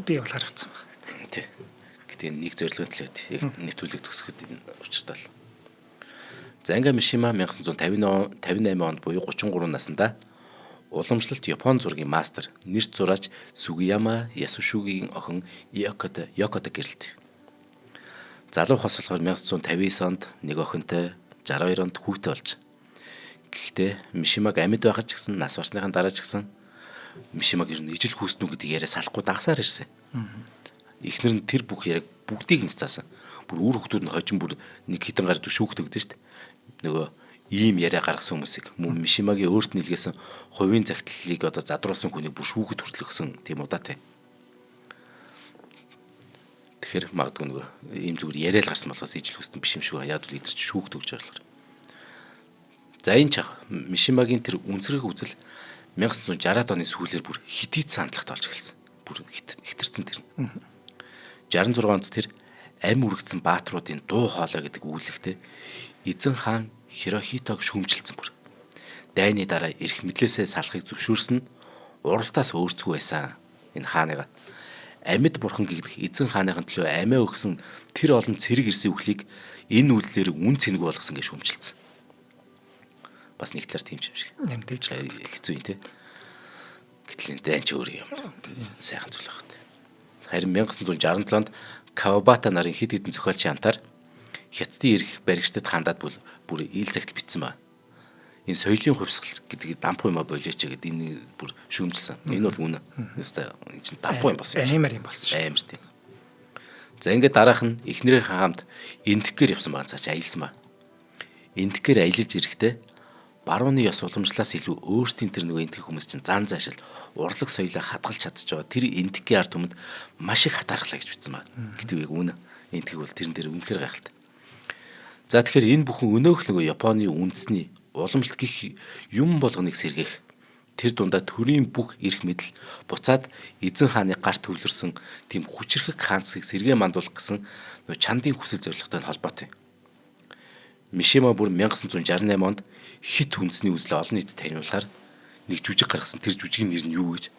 Би бол харавцсан байна. Тий. Гэтэ нэг зорилгын төлөө яг нэвтрүүлэг төгсөхөд энэ учиртай л. За ингээ Мишима 1958 онд буюу 33 наснда уламжлалт Япон зургийн мастер нэр зураач Сугияма Ясушугийн охин Йокото гэрэлт. Залуу хос болохоор 1959 онд нэг охинтой 62 онд хүүтэй болж. Гэхдээ Мишимаг амьд байхад ч гэсэн нас барсныхаа дараа ч гэсэн Мишимаг ер нь ижил хүүснүү гэдэг яриа салахгүй дагсаар ирсэн. Эхнэр нь тэр бүх яриаг бүгдийг нэцаасан. Бүр үр хөвгтүүд нь хожим бүр нэг хитэн гард шүүхдэг дээ шүү дээ. Нөгөө ийм яриа гаргасан хүмүүсийг мөн Мишимагийн өөрт нийлгээсэн хувийн загтлалыг одоо задруулсан хүнийг бүр шүүхэд хүртэл өгсөн тийм удаатай. Тэгэхээр магадгүй нөгөө ийм зүгээр яриа л гарсан болохоос ижил хүснэ биш юм шиг байна. Яг л идэрч шүүхд өгч байгаа. За энэ чаг Мишимагийн тэр үнсрэг үзэл 1960-аад оны сүүлээр бүр хидийд сандлагт болж гэлсэн. Бүр хитэрсэн тэр. 66 онд тэр ам үргэцсэн баатруудын дуу хоолой гэдэг үйлчлэгтээ эзэн хаан Хирохитог шүүмжилсэн бүр. Дайны дараа эрх мэдлээсээ салахыг зөвшөөрсөн нь уралдаас өөрцгүй байсан. Энэ хааныга амьд бурхан гэгдэх эзэн хааныхын төлөө амиа өгсөн тэр олон цэрэг ирсэн үхлийг энэ үйлдэлээр үн цэнэг болгосон гэж шүүмжилсэн. Бас нэг талаар тийм юм шиг. Нэмдэж хэцүү юм те. Гэтэл энэ дайн ч өөр юм. Сайхан зүйл багт. Харин 1967 онд Кавабата нарын хэд хэдэн зохиолчийн хамтаар Хятадын эрх баригчдад хандаад бүр ил загтал бичсэн ба. Энэ соёлын хувьсгал гэдэг дампуу юм а болооч гэдэг энэ бүр шүүмжилсэн. Энэ бол үнэ. Яста энэ чинь дампуу юм болсон. Амар юм болсон. Амар тийм. За ингээд дараах нь эхнэрийнхээ хамт эндгээр явсан байгаа цааш аялсан ба. Эндгээр аялж ирэхдээ барууны ёс уламжлалаас илүү өөрсдийн тэр нөгөө эндгэх хүмүүс чинь зан заашил урлаг соёлоо хадгалж чадчих байгаа. Тэр эндгийн ард түмэнд маш их хатаархлаа гэж бичсэн ба. Гэдэг үг үнэ. Эндгэх бол тэрэн дээр үнэхээр гайхалтай. За тэгэхээр энэ бүхэн өнөөх нөгөө Японы үндэсний уламжлалт гэх юм болгоныг сэргээх тэр дундаа төрийн бүх эрх мэдэл буцаад эзэн хааны гарт төвлөрсөн тийм хүчрхэг хаансыг сэргээ мандуулах гэсэн нөгөө чандын хүсэл зорилготой холбоотой. Мишима бүр 1968 онд хит үндэсний үзлээ олон нийтэд таниулахаар нэг жүжиг гаргасан. Тэр жүжигийн нэр нь юу гэж?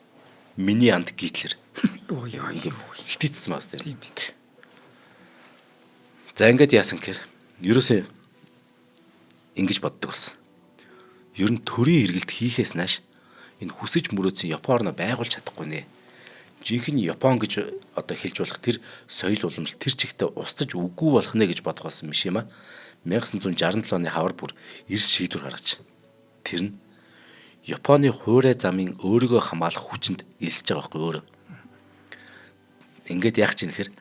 Миний анд Гитлер. Өө яа хитээдсэн мас тэр. тийм бит. За ингээд яасан гэхээр ерөөсөө ингэж боддог бас. Ер нь төрийн эргэлт хийхээс нааш энэ хүсэж мөрөөдсөн Япон орно байгуулж чадахгүй нэ. Жинхэнэ Япон гэж одоо хэлж болох тэр соёл уламжлалт тэр чигтээ устж үгүй болох нэ гэж бодох болсон Мишима 1967 оны хавар бүр эрс шийдвэр гаргаж. Тэр нь Японы хуурай замын өөрийгөө хамгаалах хүчинд элсэж байгаа байхгүй өөрөө. Ингээд яах чинь гэхээр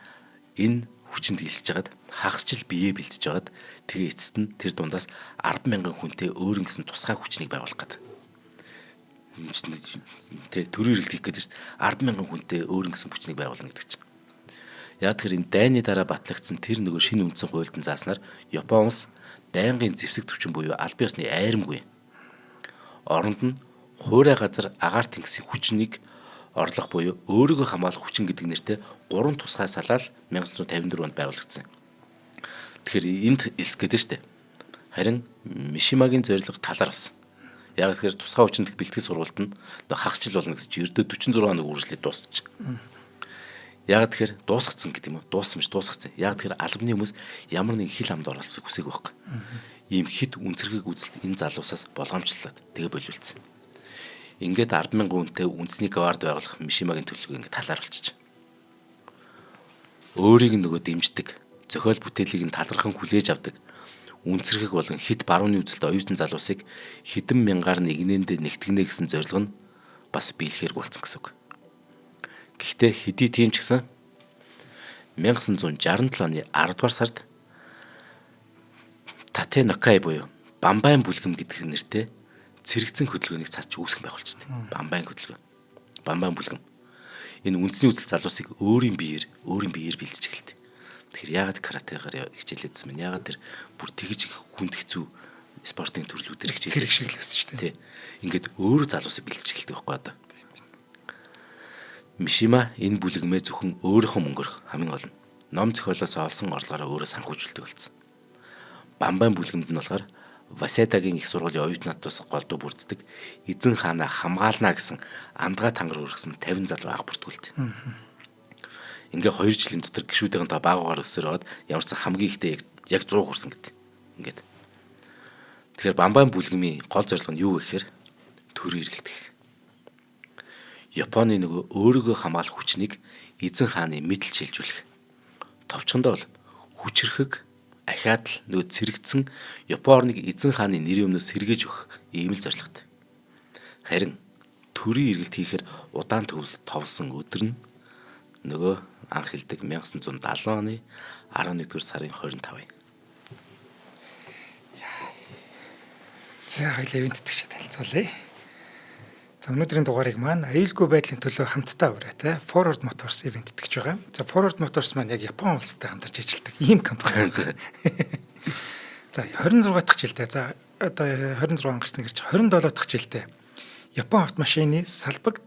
энэ хүчинд элсэж хагаад хагасчил биеэ бэлдэж хагаад тэгээ эцэст нь тэр дундаас 10,000 хүнтэй өөрөн гэсэн тусгай хүчнийг байгуулах гэдэг. Тэ төрийн эргэлт хийх гэдэг чинь 10,000 хүнтэй өөрөн гэсэн хүчнийг байгуулна гэдэг чинь. Яг тэр энэ дайны дараа батлагдсан тэр нөгөө шинэ үндсэн хуульд зааснаар Япон улс байнгын зэвсэг түвшин буюу албан ёсны айрамгүй. Оронд нь хуурай газар агаар тэнгисийн хүчнийг орлох буюу өөрийгөө хамгаалах хүчин гэдэг нэртэй 3 тусгай салаал 1954 онд байгуулагдсан. Тэгэхээр энд элс гэдэг штэ. Харин Мишимагийн зорилго талаар басан. Яг тэгэхээр тусгай хүчинд бэлтгэл сургалт нь хагасчил болно гэсэн чинь ердөө 46 хоног үргэлжлээд дуусчих. Яг тэгэхээр дуусгацсан гэдэг юм уу? Дууссан биш дуусгацсан. Яг тэгэхээр албаны хүмүүс ямар нэг хил хамд оролцох хүсээг байхгүй. Ийм хит үнсэргийг үзэлт энэ залуусаас болгоомжлолоод тэгээ болиулсан. Ингээд 10,000 хүнтэй үндэсний гвард байгуулах Мишимагийн төлөвлөгөө ингээд талаар болчих. Өөрийг нөгөө дэмждэг, зохиол бүтээлийг нь талархан хүлээж авдаг, үнсэрхэг болон хит барууны үзэлд оюутан залуусыг хэдэн мянгаар нэгнээндээ нэгтгэнэ гэсэн зорилго нь бас биелэхэрэг болсон гэсэн үг. Гэхдээ хэдий тийм ч гэсэн 1967 оны 10 дугаар сард Тате Нокай буюу Бамбайн бүлгэм гэдэг нэртэй цэрэгцэн хөдөлгөөнийг цааш үүсгэн байгуулчихсан. Бамбайн хөдөлгөөн. Бамбайн бүлгэм. Энэ үндэсний үзэл залуусыг өөрийн биеэр бэлдэж эхэлдэг. гэхээр яагаад каратегаар хичээлээдсэн мэн? Яагаад тэр бүр тэгж хүнд хэцүү спортын төрлүүдээр хичээлээдсэн шүү тий. дээ. Ингээд өөрөө залуусаа бэлдэж эхэлдэг байхгүй одоо. Мишима энэ бүлэгмээ зөвхөн өөрийнхөө мөнгөөр хамгийн гол нь ном зохиолоос олсон орлогоороо өөрөө санхүүжүүлдэг болсон. Бамбайн бүлгэмд нь болохоор Васедагийн их сургуулийн оюутнуудаас голдуу бүрддэг эзэн хаанаа хамгаална гэсэн андгаа тангар өргөсөн 50 залуу анх бүртгүүлдэг. Ингээ 2 жилийн дотор гишүүдийн тоо баагаар өсөрөөд ямарсан хамгийн ихтэй яг 100 хүрсэн гэдэг. Ингээд. Тэгэхээр Бамбайн бүлгэмийн гол зорилго нь юу вэ гэхээр төрийн эргэлтэх. Японы нөгөө өөрийгөө хамгаалах хүчнийг эзэн хааны мэдлж шилжүүлэх. Товчхондоо бол хүчрхэг ахаад л нөгөө цэрэгцэн Японыг эзэн хааны нэрийн өмнөөс сэргээж өгөх ийм л зорилготой. Харин төрийн эргэлт хийхээр удаан товсон өдөр нь нөгөө анх хэлдэг 1970 оны 11-р сарын 25. За хоёул эвэнтдэг танилцуулъя. За өнөөдрийн дугаарыг маань аюулгүй байдлын төлөө хамтдаа ураатай Forward Motors эвэнтдэг гэж байгаа. За Forward Motors маань яг Япон улстай хамтарч ажилладаг ийм компани. За 26 дахь жилдээ за одоо 26 гарсан гэж 27 дахь жилдээ Япон автомашины сэлбэг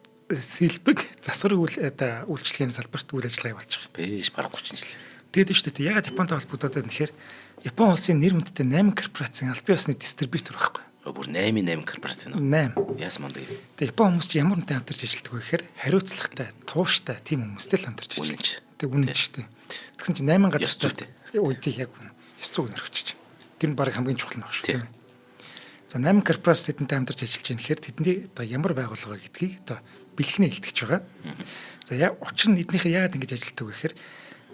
засвар үйлчлэгээний салбарт үйл ажиллагаа явуулж байгаа. Бэж бараг 30 жил. Тэгээд шүү дээ. Ягаад Японтой холбогдоод байна гэхээр Япон улсын нэр хүндтэй 8 корпорацийн албан ёсны дистрибьютор байхгүй. Бүр 8 корпорац нөө. 8. Яасан мөн дээ. Тэгээд Япон хүмүүс ч ямар хүнтэй хамтарч ажилладаг вэ гэхээр хариуцлагатай, тууштай тийм хүмүүстэй л хамтарч ажилладаг. Тэг үнэн шүү дээ. Тэгсэн чинь 8 газар ёсцүйтэй. Үгүй яг үнэн. Ёсцүйг нөрчихөж. Тэр нь баг хамгийн чухал нь баг шүү тийм ээ. За 8 корпорац тэдэнтэй хамтарч ажиллаж байгаа нэхэр тэдний одоо ямар байгууллага гэдгийг одоо бэлхнээ илтгэж байгаа. За яг учир нь эднийхээ яагаад ингэж ажилладаг вэ гэхээр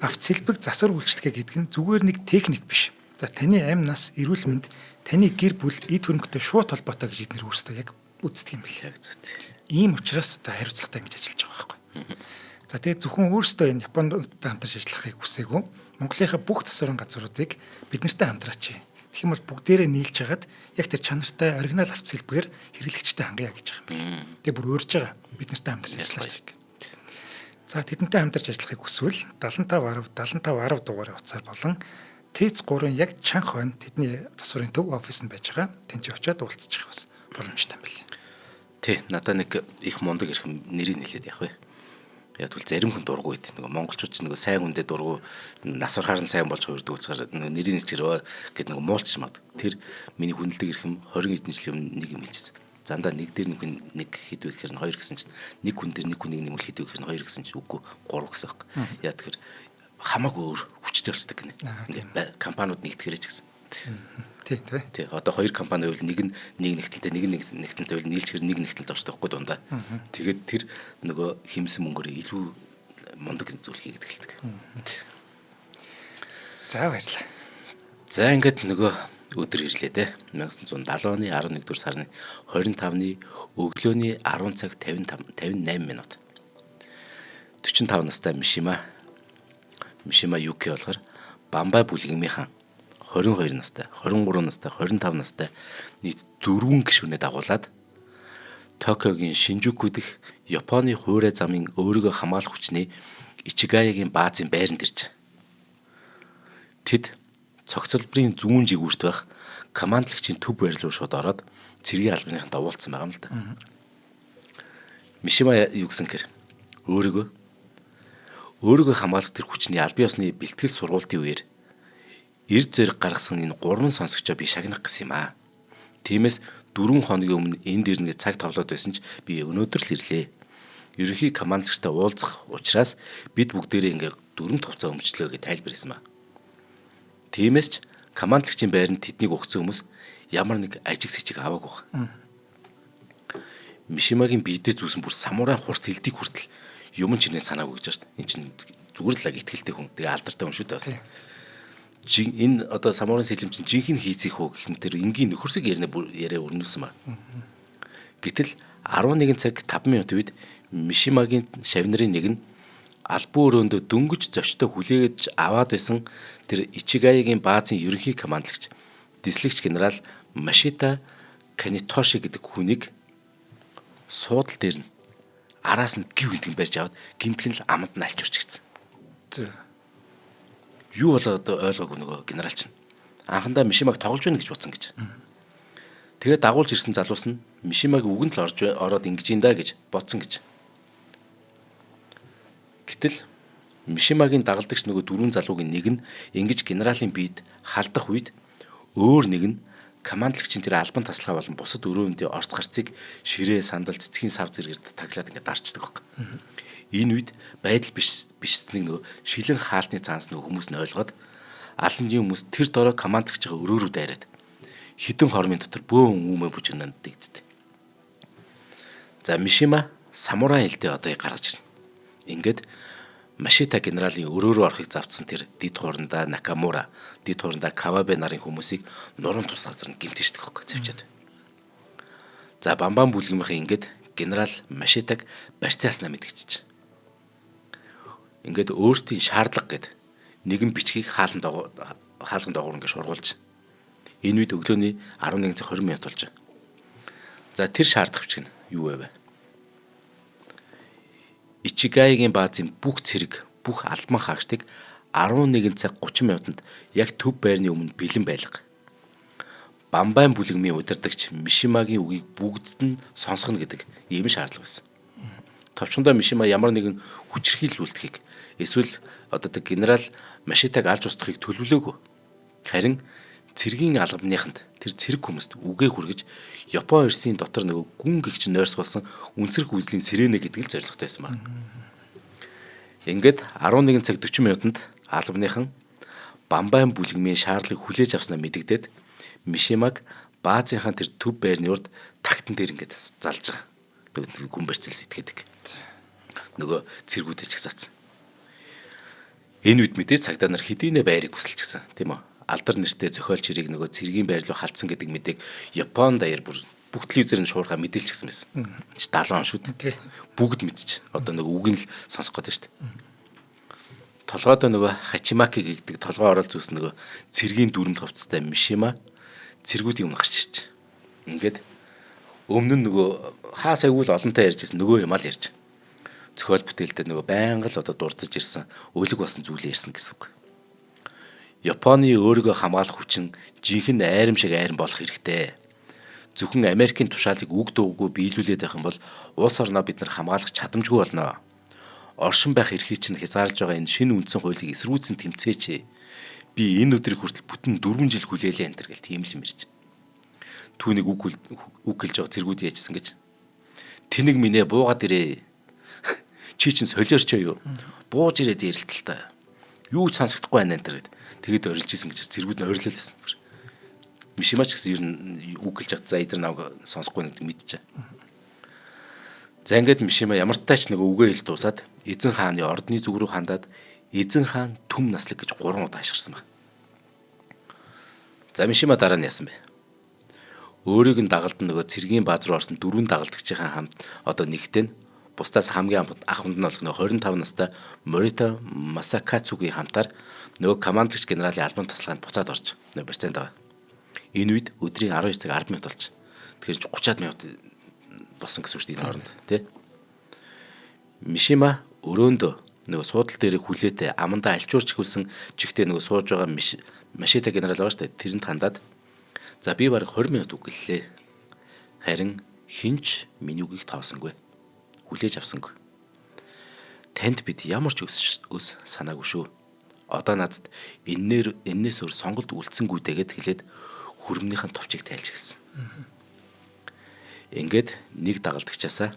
авто сэлбэг засвар үйлчлэгээ гэдэг нь зүгээр нэг техник биш. За таны амь нас, эрүүл мэнд, таны гэр бүл, эд хөрөнгөтэй шууд холбоотой гэж эднэр өөрсдөө яг үздэг юм билээ. Яг зүйтэй. Ийм учраас та хариуцлагатай ингэж ажиллаж байгаа байхгүй. За тэгээд зөвхөн өөрсдөө энэ Японд хамтарч ажиллахыг хүсээгүй. Монголынхаа бүх засварын газруудыг бид нартай хамтраач. Тэгэх юм бол бүгдээрээ нийлж хагаад яг тэр чанартай оригинал авто сэлбэгээр хэрэглэгчтэй хангая гэж байгаа юм байна. Тэгээ бүр өөрж байгаа. Бид нартай хамтарч ажиллаж байгаа. За тэдэнтэй хамтарч ажиллахыг хүсвэл 7510 дугаарыг утсаар болон ТЭЦ 3-ын яг чанх хойно тэдний засварын төв офис нь байж байгаа. Тэнд очиод уулзчих бас боломжтой юм байна. Тий, надаа нэг их мундаг ирхэм нэрийг нэлээд явах вэ. Яг бол зарим хүн дургуй байт. Нөгөө монголчууд ч нөгөө сайн хүндээ дургуй нас барахаар нь сайн болж хувирдаг учраас нөгөө нэрийн нэрчрөө гэдэг нөгөө муулч мад. Тэр миний хүндэлдэг ирхэм 20 эдэн жилийн өмнө нэг юм хэлжсэн. Зандаа нэг дээр нэг хэд вэ гэхээр 2 гэсэн чинь нэг хүн дээр нэг хүнийг нэмэл хэд вэ гэхээр 2 гэсэн чинь үгүй 3 гэсэн баг. Яа тэгэхээр хамаагүй өөр хүчтэй болцдог гинэ. Ингээ компаниуд нэгтгэрэй ч гэсэн. Тий. Одоо 2 компани байвал нэг нэгтэлтэй нэг нэгтэлтэй байвал нийлжгээр нэг нэгтэлд ордог байхгүй дундаа. Тэгээд тэр нөгөө хэмсэн мөнгөөр илүү мундаг зүйл хийгээд эхэлдэг. За баярлалаа. За ингээд нөгөө өдөр ирлээ те. 1970 оны 11-р сарын 25-ны өглөөний 10 цаг 58 минут. 45 настай Мишима Юки болохоор Бамбай бүлгэмийн хаан 22 настай, 23 настай, 25 настай нийт 4 гишүүнээ дагуулад Токиогийн Шинжуку дэх Японы хуурай замын өөрийгөө хамгаалах хүчний Ичигаигийн баазын байранд ирж. Тэд цогцлбарын зүүн жигүүрт байх командлагчийн төв байр руу шууд ороод цэргийн албаныханд уулзсан байгаа юм л да. Мишима юу гэсэн хэр өөрийгөө хамгаалах тэр хүчний албан ёсны бэлтгэл сургуулийн үеэр эрд зэрэг гаргасан энэ 3 сонсогчоо би шагнах гэсэн юм аа. Тиймээс 4 хоногийн өмнө энд ирнэ гэж цаг товлоод байсан ч би өнөөдөр л ирлээ. Ерөнхий командлагчтай уулзах учраас бид бүгдээрээ ингээ 4 хувцас өмчлөө гэж тайлбарласан ба. Тиймээс ч командлагчийн байранд тэднийг өгсөн хүмүүс ямар нэг ажиг сэжиг аваагүй байна. Мишимагийн биедээ зүүсэн бүр самурай хурц хилдэг хүртэл юм чинээ санаагүй гэж байна. Энд чинь зүгээр л итгэлтэй хүн. Тэгээ алдартай хүн шүү дээ бас. Энэ одоо самурын сэлэм чинь жинхэнэ хийцих хөө гэх мэтэр энгийн нөхөрсөг яриа өрнүүлсэн ба. Гэтэл 11 цаг 5 минут үед Мишимагийн шавнырын нэг нь албан өрөөндөө дөнгөж зочтой хүлээж аваад байсан тэр Ичигаигийн баазын ерөнхий командлагч дислэгч генерал Машита Канитоши гэдэг хүнийг суудал дээр нь араас нь гів гинтэн барьж аваад гинтхэн л аманд нь алчуурч гисэн. Юу болоод ойлгоогүй нөгөө генерал чинь. Анхандаа Мишимаг тоглож байна гэж бодсон гэж. Тэгээд дагуулж ирсэн залуус нь Мишимагийн үгэнд л ороод ингэж ин да гэж бодсон гэж. Гэтэл Мишимагийн дагалдагч нөгөө дөрвөн залуугийн нэг нь ингэж генералын биед халдах үед өөр нэг нь командлагчийн тэр албан таслага болон бусад өрөөндөө орц гарцыг ширээ, сандал, цэцгийн сав зэрэгт таглаад ингээд дарчдаг байхгүй. Энэ үед байдал бишснийг нөгөө шилэн хаалтны цаанаас нөгөө хүмүүс нь ойлгоод албаны хүмүүс тэр дорой командлагчгаа өрөөрөө дайраад хідэн хормын дотор бөөн үүмэ бүжигнанд дэгддэг. За Мишима самурай хэлдэ одоо гаргаж ирнэ. Ингээд Машита генералын өрөөрөө орохыг завдсан тэр дид хуурандаа Накамура, дид хуурандаа Кавабе нарын хүмүүсийг нуруунд тус газар нь гэмтээждэг байхгүй завчаад. За Бамбан бүлгэмийнхэн ингээд генерал Машитаг барьцааснаа мэдгичж. Ингээд өөрсдийн шаардлага гэд нэгэн бичгийг хаалган доогуур ингээд шургуулж. Энэ үед өглөөний 11 цаг 20 минут болж. За тэр шаардлага бичиг нь юу вэ? Ичигайгийн баазын бүх цэрэг, бүх албан хаагчдыг 11 цаг 30 минутанд яг төв байрны өмнө бэлэн байлга. Бамбайн бүлэгмийн удирдагч Мишимагийн үгийг бүгдд нь сонсгоно гэдэг ийм шаардлага байсан. Товчхондоо Мишима ямар нэгэн хүчирхийлэл үлдэхийг эсвэл одоо генерал Машитаг алж устгахыг төлөвлөөгүй. Харин цэргийн албаныханд тэр цэрэг хүмүүст үгээ хүргэж Япон Эрсийн дотор нөгөө гүн гэгч нойрс болсон үнсрэх үзлийн сиренэ гэдэг л зорилготой байсан ба. Ингээд 11 цаг 40 минутанд албаныхан Бамбайн бүлэгмийн шаардлагыг хүлээж авснаа мэдэгдээд Мишимаг баазынхаа тэр төв байрны урд тагтан дээр ингээд залж байгаа. Тэгээд гүн барьцалс итгээдэг. Нөгөө цэргүүдэж гисаацсан. Энэ үед мэдээ цагдаа нар хэдийнэ байрыг бүсэлчихсэн тийм үү? Алдар нэртэй зохиолч хэрэг нөгөө цэргийн байр руу халтсан гэдэг мэдээг Япон даяар бүр бүх телевизээр нь шуурхаа мэдээлчихсэн байсан. 70 он шүү дээ. Бүгд мэдчих. Одоо нөгөө үгийг л сонсох гэдэг шүү дээ. Толгойдоо нөгөө Хачимаки гэдэг толгой орол зүс нөгөө цэргийн дүрмд хувцастай Мишима цэргүүдийн өмнө гарч ирж. Ингээд өмнө нь нөгөө хаа сайгуул олонтой ярьжсэн нөгөө юм аа л ярьж. Зохиол бүтээлдээ нөгөө байнга л одоо дурдж ирсэн өлөг болсон зүйлээ ярьсан гэсэн үг. Японы өөрийгөө хамгаалах хүчин жинхэнэ айрам шиг айрам болох хэрэгтэй. Зөвхөн Америкийн тушаалыг үг дуугүй биелүүлээд байх юм бол улс орноо бид нар хамгаалах чадамжгүй болно. Оршин байх эрхийг чинь хязгаарлаж байгаа энэ шинэ үндсэн хуулийг эсрүүцэн тэмцээч. Би энэ өдрийг хүртэл бүтэн 4 жил хүлээлээ энэ төр гэл тийм л юм ирж. Түүнийг үг хэлж байгаа зэргүүд яажсэн гэж. Тэнэг минь буугаад ирээ. Чи чинь солиорч юу? Бууж ирээд ярилтал та. Юу ч сонсохдохгүй байна энэ төр гэд. Тэгээд орилж исэн гэж зэргүүд нь орилуулсан. Мишимач гэсэн ер нь үг хэлж хат за эдэр навг сонсохгүй нэг мэдчихэ. За ингээд Мишима ямар ч тач нэг үгээ хэлж дуусаад эзэн хааны ордны зүг рүү хандаад эзэн хаан түм наслаг гэж 3 удаа ашигласан байна. За Мишима дараа нь яасан бэ? Өөрийг нь дагалдан нөгөө цэргийн бааз руу орсон 4 дагалдагчийн хамт одоо нэгтэн бусдаас хамгийн ах хүнд нь болох нөгөө 25 настай Морита Масакацугийн хамтаар нөгөө командлагч генералын албан тасалгаанд буцаад орж нөгөө барьцаанд байгаа. Энэ үед өдрийн 12 цаг 10 минут болж. Тэгэхээр 30-аад минут болсон гэсэн үг шүү дээ энэ хооронд тий. Мишима өрөөндөө нөгөө суудал дээр хүлээтэй амандаа альчуурч хөлсөн чихтэй нөгөө сууж байгаа Машита генерал байгаа шүү дээ. Тэрэнд хандаад за би бараг 20 минут үгэллээ. Харин хинч миний үгийг тоосонгүй. Хүлээж авсангүй. Танд бид ямар ч өс санаагүй шүү. Одоо надад эннээс өөр сонголт үлдсэнгүү тэгээд хэлээд хөрмнийхэн товчийг тайлж гисэн. Ингээд нэг дагалдагчаасаа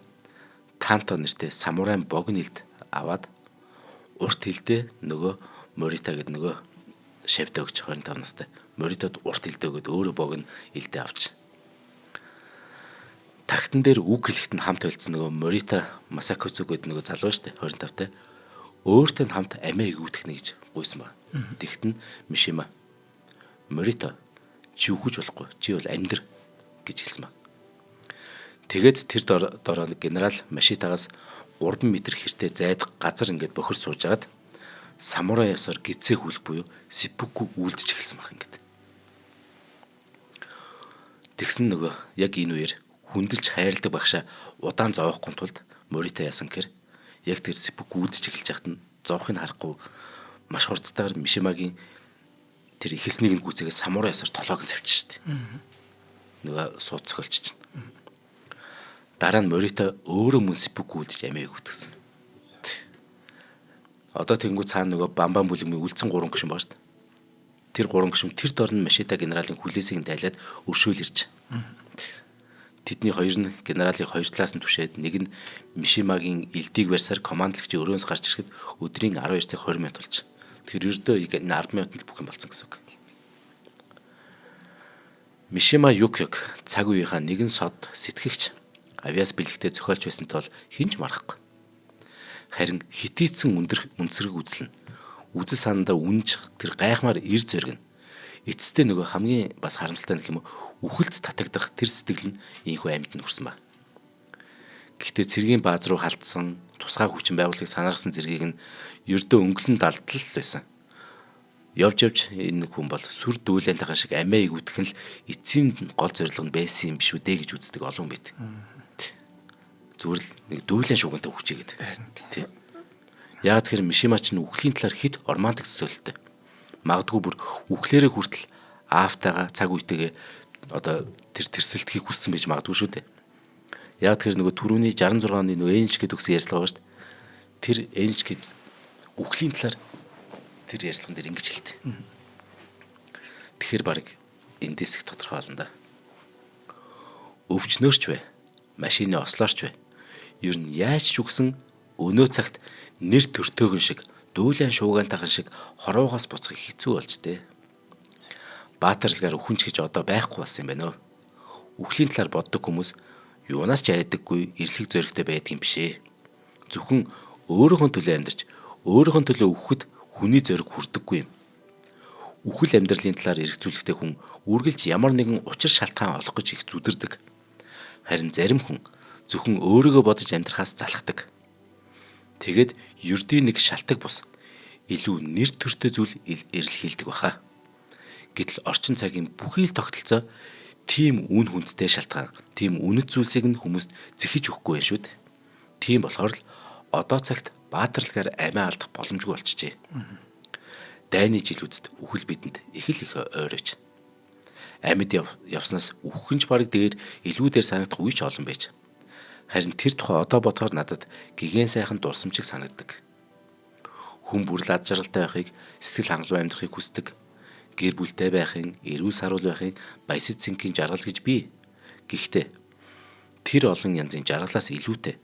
Танто нэртэй самурай богнилд аваад урт хилдээ нөгөө Морита гэдэг нөгөө шавьтай өгч 25 настай Моритод урт хилдээ өгөөд өөрөө богн хилдээ авч тагтан дээр үг хэлэхэд нь хамт ойлцсон нөгөө Морита Масакоцу гэдэг нөгөө залуу штэ 25-тай өөртөө хамт амиа игүүдэх нэ гэж гуйсан ба. Тэгт нь Мишима Морита чи үхэж болохгүй чи бол амьдр гэж хэлсэн ба. Тэгээд тэр дороо генерал Машитагаас 3 м хэртэй зайд газар ингээд бохир сууж агаад самурай ёсоор гизээ хүлэх буюу сиппуку үлдэж эхэлсэн баг ингээд. Тэгсэн нөгөө яг энэ үеэр хүндэлж хайрладаг багшаа удаан зовоохгүй тулд Морита яасан гэхээр яг тэр сиппуку үлдэж эхэлж байхад нь зовхыг харахгүй маш хурцтайгаар Мишимагийн тэр ихэлснийг нь гүцээгээ самурай ясаар толоог нь завчих штеп. Нөгөө сууд цохолч чинь. Дараа нь Морита өөрөө мөн Сипуку үлдэж амиаг үтгсэн. Одоо тэнгуү цаана нөгөө Бамбан бүлэгмийн үлдсэн 3 гишүүн байна шүү дээ. Тэр 3 гишүүн тэр дорн Машита генералын хүлээсийг дайлаад өршөөл ирж. Тэдний хоёр нь генералыг хоёр талаас нь түшээд нэг нь Мишимагийн элдийг барьсаар командлагч өрөөс гарч ирэхэд өдрийн 12 цаг 20 минут болж. Тэгэхээр ердөө энэ 10 минутанд бүх юм болсон гэсэн үг. Мишима Юкёг цаг үеийнхаа нэгэн сод сэтгэгч авиас бэлэгтээ зохиолч байсан тул хинж марахгүй. Харин хитийцэн үнсрэг үзлэн үзэл санаандаа үнж тэр гайхмаар ир зэрэг нь эцэстээ нөгөө хамгийн бас харамсалтай нэг юм үхэлд татагдах тэр сэтгэл нь ийхүү амьд нь хүрсэн ба. Гэхдээ цэргийн бааз руу халтсан тусгай хүчин байгууллагыг санаарсан зэргийг нь ердөө өнгөлн далдал байсан. Явж энэ хүн бол сүр дүүлэнтэйхэн шиг амиа игүүтгэн л эцсийн гол зорилго нь байсан юм биш үү дээ гэж үздэг олон байд. Зүгээр л нэг дүүлэн шугамтай хүчээгээд. Тийм. Яг тэр Мишима ч үхлийн талаар хит романтик төсөөлөлтэй. Магадгүй бүр үхлээрээ хүртэл аавтайгаа цаг үетэйгээ одоо тэр тэрсэлтхийг хүссэн байж магадгүй шүү дээ. Яг тэр нөгөө түрүүний 66 оны нөгөө Энжкэд өгсөн ярьцлага байгаа шүү дээ. Тэр Энжкэд үхлийн талаар тэр ярьцлаган дээр ингэж хэлдэг. Тэгэхээр баг эндээс их тодорхой болно да. Өвчнөөрч бай, машины ослоорч бай. Ер нь яаж ч үгсэн өнөө цагт нэр төртөөгөн шиг дүүлэн шуугаантайхан шиг хорвоогоос буцах хэцүү болж дээ. Баатарлагаар өхөнч гэж одоо байхгүй болсон юм байна өө. Үхлийн талаар боддог хүмүүс юунаас ч айдаггүй эрлэг зөрөгтэй байдаг юм бишээ. Зөвхөн өөрийнхөө төлөө амьдарч өөрийнхөө төлөө үхэхэд хүний зөрөг хүрдэггүй юм. Үхэл амьдралын талаар эргцүүлэхдээ хүн үргэлж ямар нэгэн учир шалтгаан олох гэж их зүдэрдэг. Харин зарим хүн зөвхөн өөрийгөө бодож амьдрахаас залхдаг. Тэгэд ердийн нэг шалтгаан бус илүү нэр төртэй зүйл эрэлхийлдэг баха. Гэтэл орчин цагийн бүхий л тогтолцоо тийм үн хүндтэй шалтгаан, тийм үнэт зүйлсийг нь хүмүүст зэхэж өгөхгүй байх шүү дээ. Тийм болохоор л одоо цагт баатарлагаар амиа алдах боломжгүй болчихжээ. Дайны жил үзэд үхэл бидэнд их л их ойрооч. Амьд явснаас үхэнч бараг дээр илүү дээр санагдах үе ч олон байж. Харин тэр тухай одоо бодохоор надад гигэн сайхан дурсамжиг санагддаг. Хүн бүрл ад жаргалтай байхыг, сэтгэл хангалуун амьдрахыг хүсдэг. Гэр бүлтэй байхын, эрүүл саруул байхын баясад цэнгийн жаргал гэж бий. Гэхдээ тэр олон янзын жаргалаас илүүтэй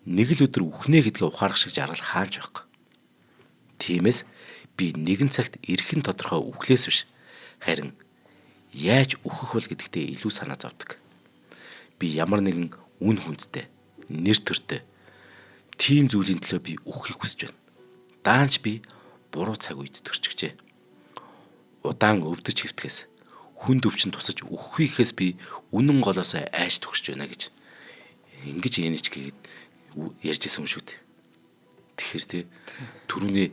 нэг л өдөр үхнэ гэдгээ ухаарах шиг жаргал хаанч байхгүй. Тиймээс би нэгэн цагт эрхэн тодорхой үхлээс биш, харин яаж үхэх бол гэдэгтээ илүү санаа зовдөг. Би ямар нэгэн үн хүндтэй, нэр төртэй тийм зүйлийн төлөө би үххийг хүсэж байна. Даанч би буруу цаг үед төрчихжээ. Удаан өвдөж хэвтгэхээс хүнд өвчин тусаж үххийхээс би үнэн голоосоо айж төгсөж байна гэж ингэж ийнеч гээд ярьжсэн юм шүү дээ. Тэгэхээр тий түрүүний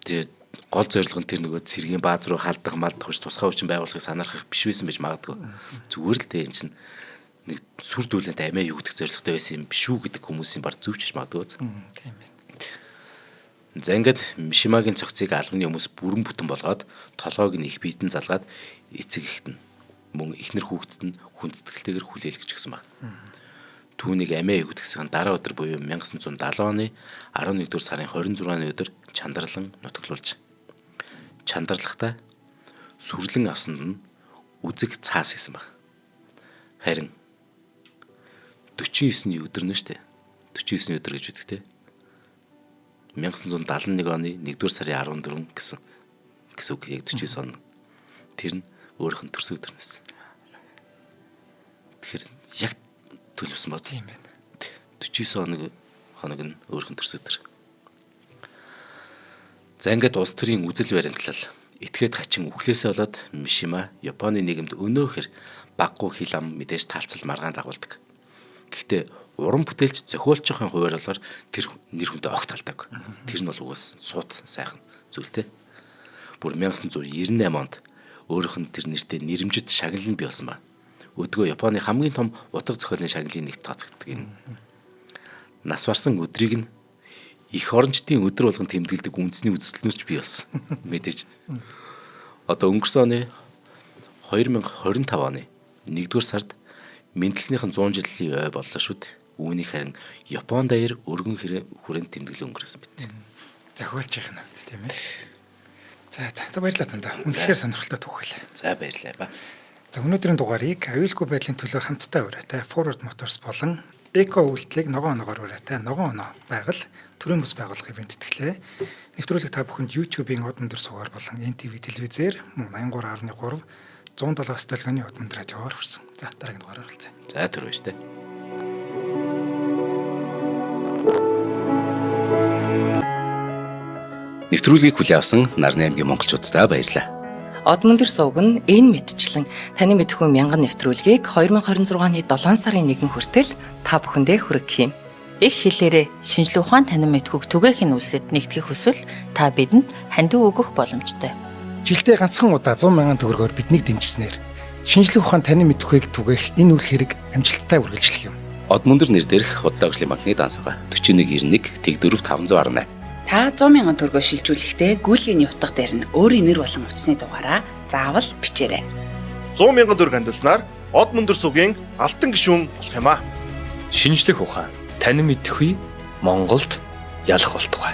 тий гол зорилго нь тэр нөгөө цэргийн бааз руу халдах малдах биш тусгай хүчин байгуулахыг санаарах биш байсан байж магадгүй. Зүгээр л тий энэ чинь нэг сүр дүүлэнт амиа югдэх зорилготой байсан юм биш үү гэдэг хүмүүсийн баг зөвчж магадгүй. Тийм байна. За ингээд Мишимагийн цогцыг албаны хүмүүс бүрэн бүтэн болгоод толгойг нь их биетэн залгаад эцэг ихт нь мөн ихнэр хүүхдэд нь хүндэтгэлтэйгээр хүлээлгэж гисэн баг. Түүнийг амиа югдгсэн дараа өдөр буюу 1970 оны 11-р сарын 26-ны өдөр чандарлан нутаглуулж. Чандарлахтаа сүрлэн авсанд нь үзэг цаас гэсэн баг. Харин 49-ний өдөр нь штэ. 49-ний өдөр гэж үгдэг те. 1971 оны 1-р сарын 14 гэсэн үг яг 49 он. Тэр нь өөрийнх нь төрсөн өдөр нэсэн. Тэгэхээр яг төлөвсөн баз. Тийм байна. 49 хоног нь өөрийнх нь төрсөн өдөр. За ингээд улс төрийн үзэл баримтлал этгээд хачин үхлээсээ болоод Мишима Японы нийгэмд өнөөхөр баггүй хил ам мэдээж таалцал маргаан дагуулдаг. Гэхдээ уран бүтээлч зохиолчийн хувьд болохоор тэр нэр хүндээ огт алдаг. Тэр нь бол угаас сууд сайхан зүйлтэй. Бүр 1998 онд өөрийнх нь тэр нэртэй нэрэмжит шагнал нь бий болсон ба. Өдгөө Японы хамгийн том утга зохиолын шагналын нэгт тооцогддог энэ. Нас барсан өдрийг нь их орончдын өдөр болгон тэмдэглэдэг үндэсний үзэсгэлэнүүч би болсон. Мэдээж. Одоо өнгөрсөн оны 2025 оны 1-р сард мэндэлснийхэн 100 жилийн ой боллоо шүү дээ. Үүнийг харин Япон даяар өргөн хүрээнд тэмдэглэл өнгөрөөсөн мэт. Зохиолж явах нь үү тийм ээ. За баярлалаа танд. Үнэхээр сонирхолтой түүхэл. За баярлалаа ба. За өнөөдрийн дугаарыг аюулгүй байдлын төлөө хамтдаа ураатай Forward Motors болон Эко үйлчлэгийг ногоон оногоор ураатай ногоон оноо байгал төрийн бас байгуулах ивент тэтгэлээ. Нэвтрүүлэг та бүхэнд YouTube-ийн од өндөр сугаар болон NTV телевизээр мөн 83.3 107 столгоны од өндөр радиоор хүрсэн. За дараагийн дугаараар уулзъя. За түр баяр та. Нэвтрүүлгийг хүлээн авсан Нарны аймгийн монголчуудаа баярлалаа. Од мөндөр сувг нь энэ мэдчлэн таны мэдхүйн мянган нэвтрүүлгийг 2026 оны 7 сарын 1 хүртэл та бүхэндээ хүргэх юм. Их хэлээрээ шинжлэх ухаан танин мэдхүйг түгээхийн үлсэд нэгтгэх хүсвэл та бидэнд хандив өгөх боломжтой. Жилдээ ганцхан удаа 100,000 төгрөгөөр биднийг дэмжснээр шинжлэх ухаан танин мэдхүйг түгээх энэ үйл хэрэг амжилттай үргэлжлэх юм. Од мөндөр нэр дээрх Удаагшлын банкны дансгаа 4191 тэг 4518. Та 100,000 төгрөгөөр шилжүүлэхдээ гүйлгийн утга дээр нь өөрийн нэр болон утасны дугаараа заавал бичээрэй. 100,000 төгрөг хандалснаар Од мөндөр сувгийн алтан гишүүн болох юм а. Шинжлэх ухаан, танин мэдхгүй Монголд ялах болтугай.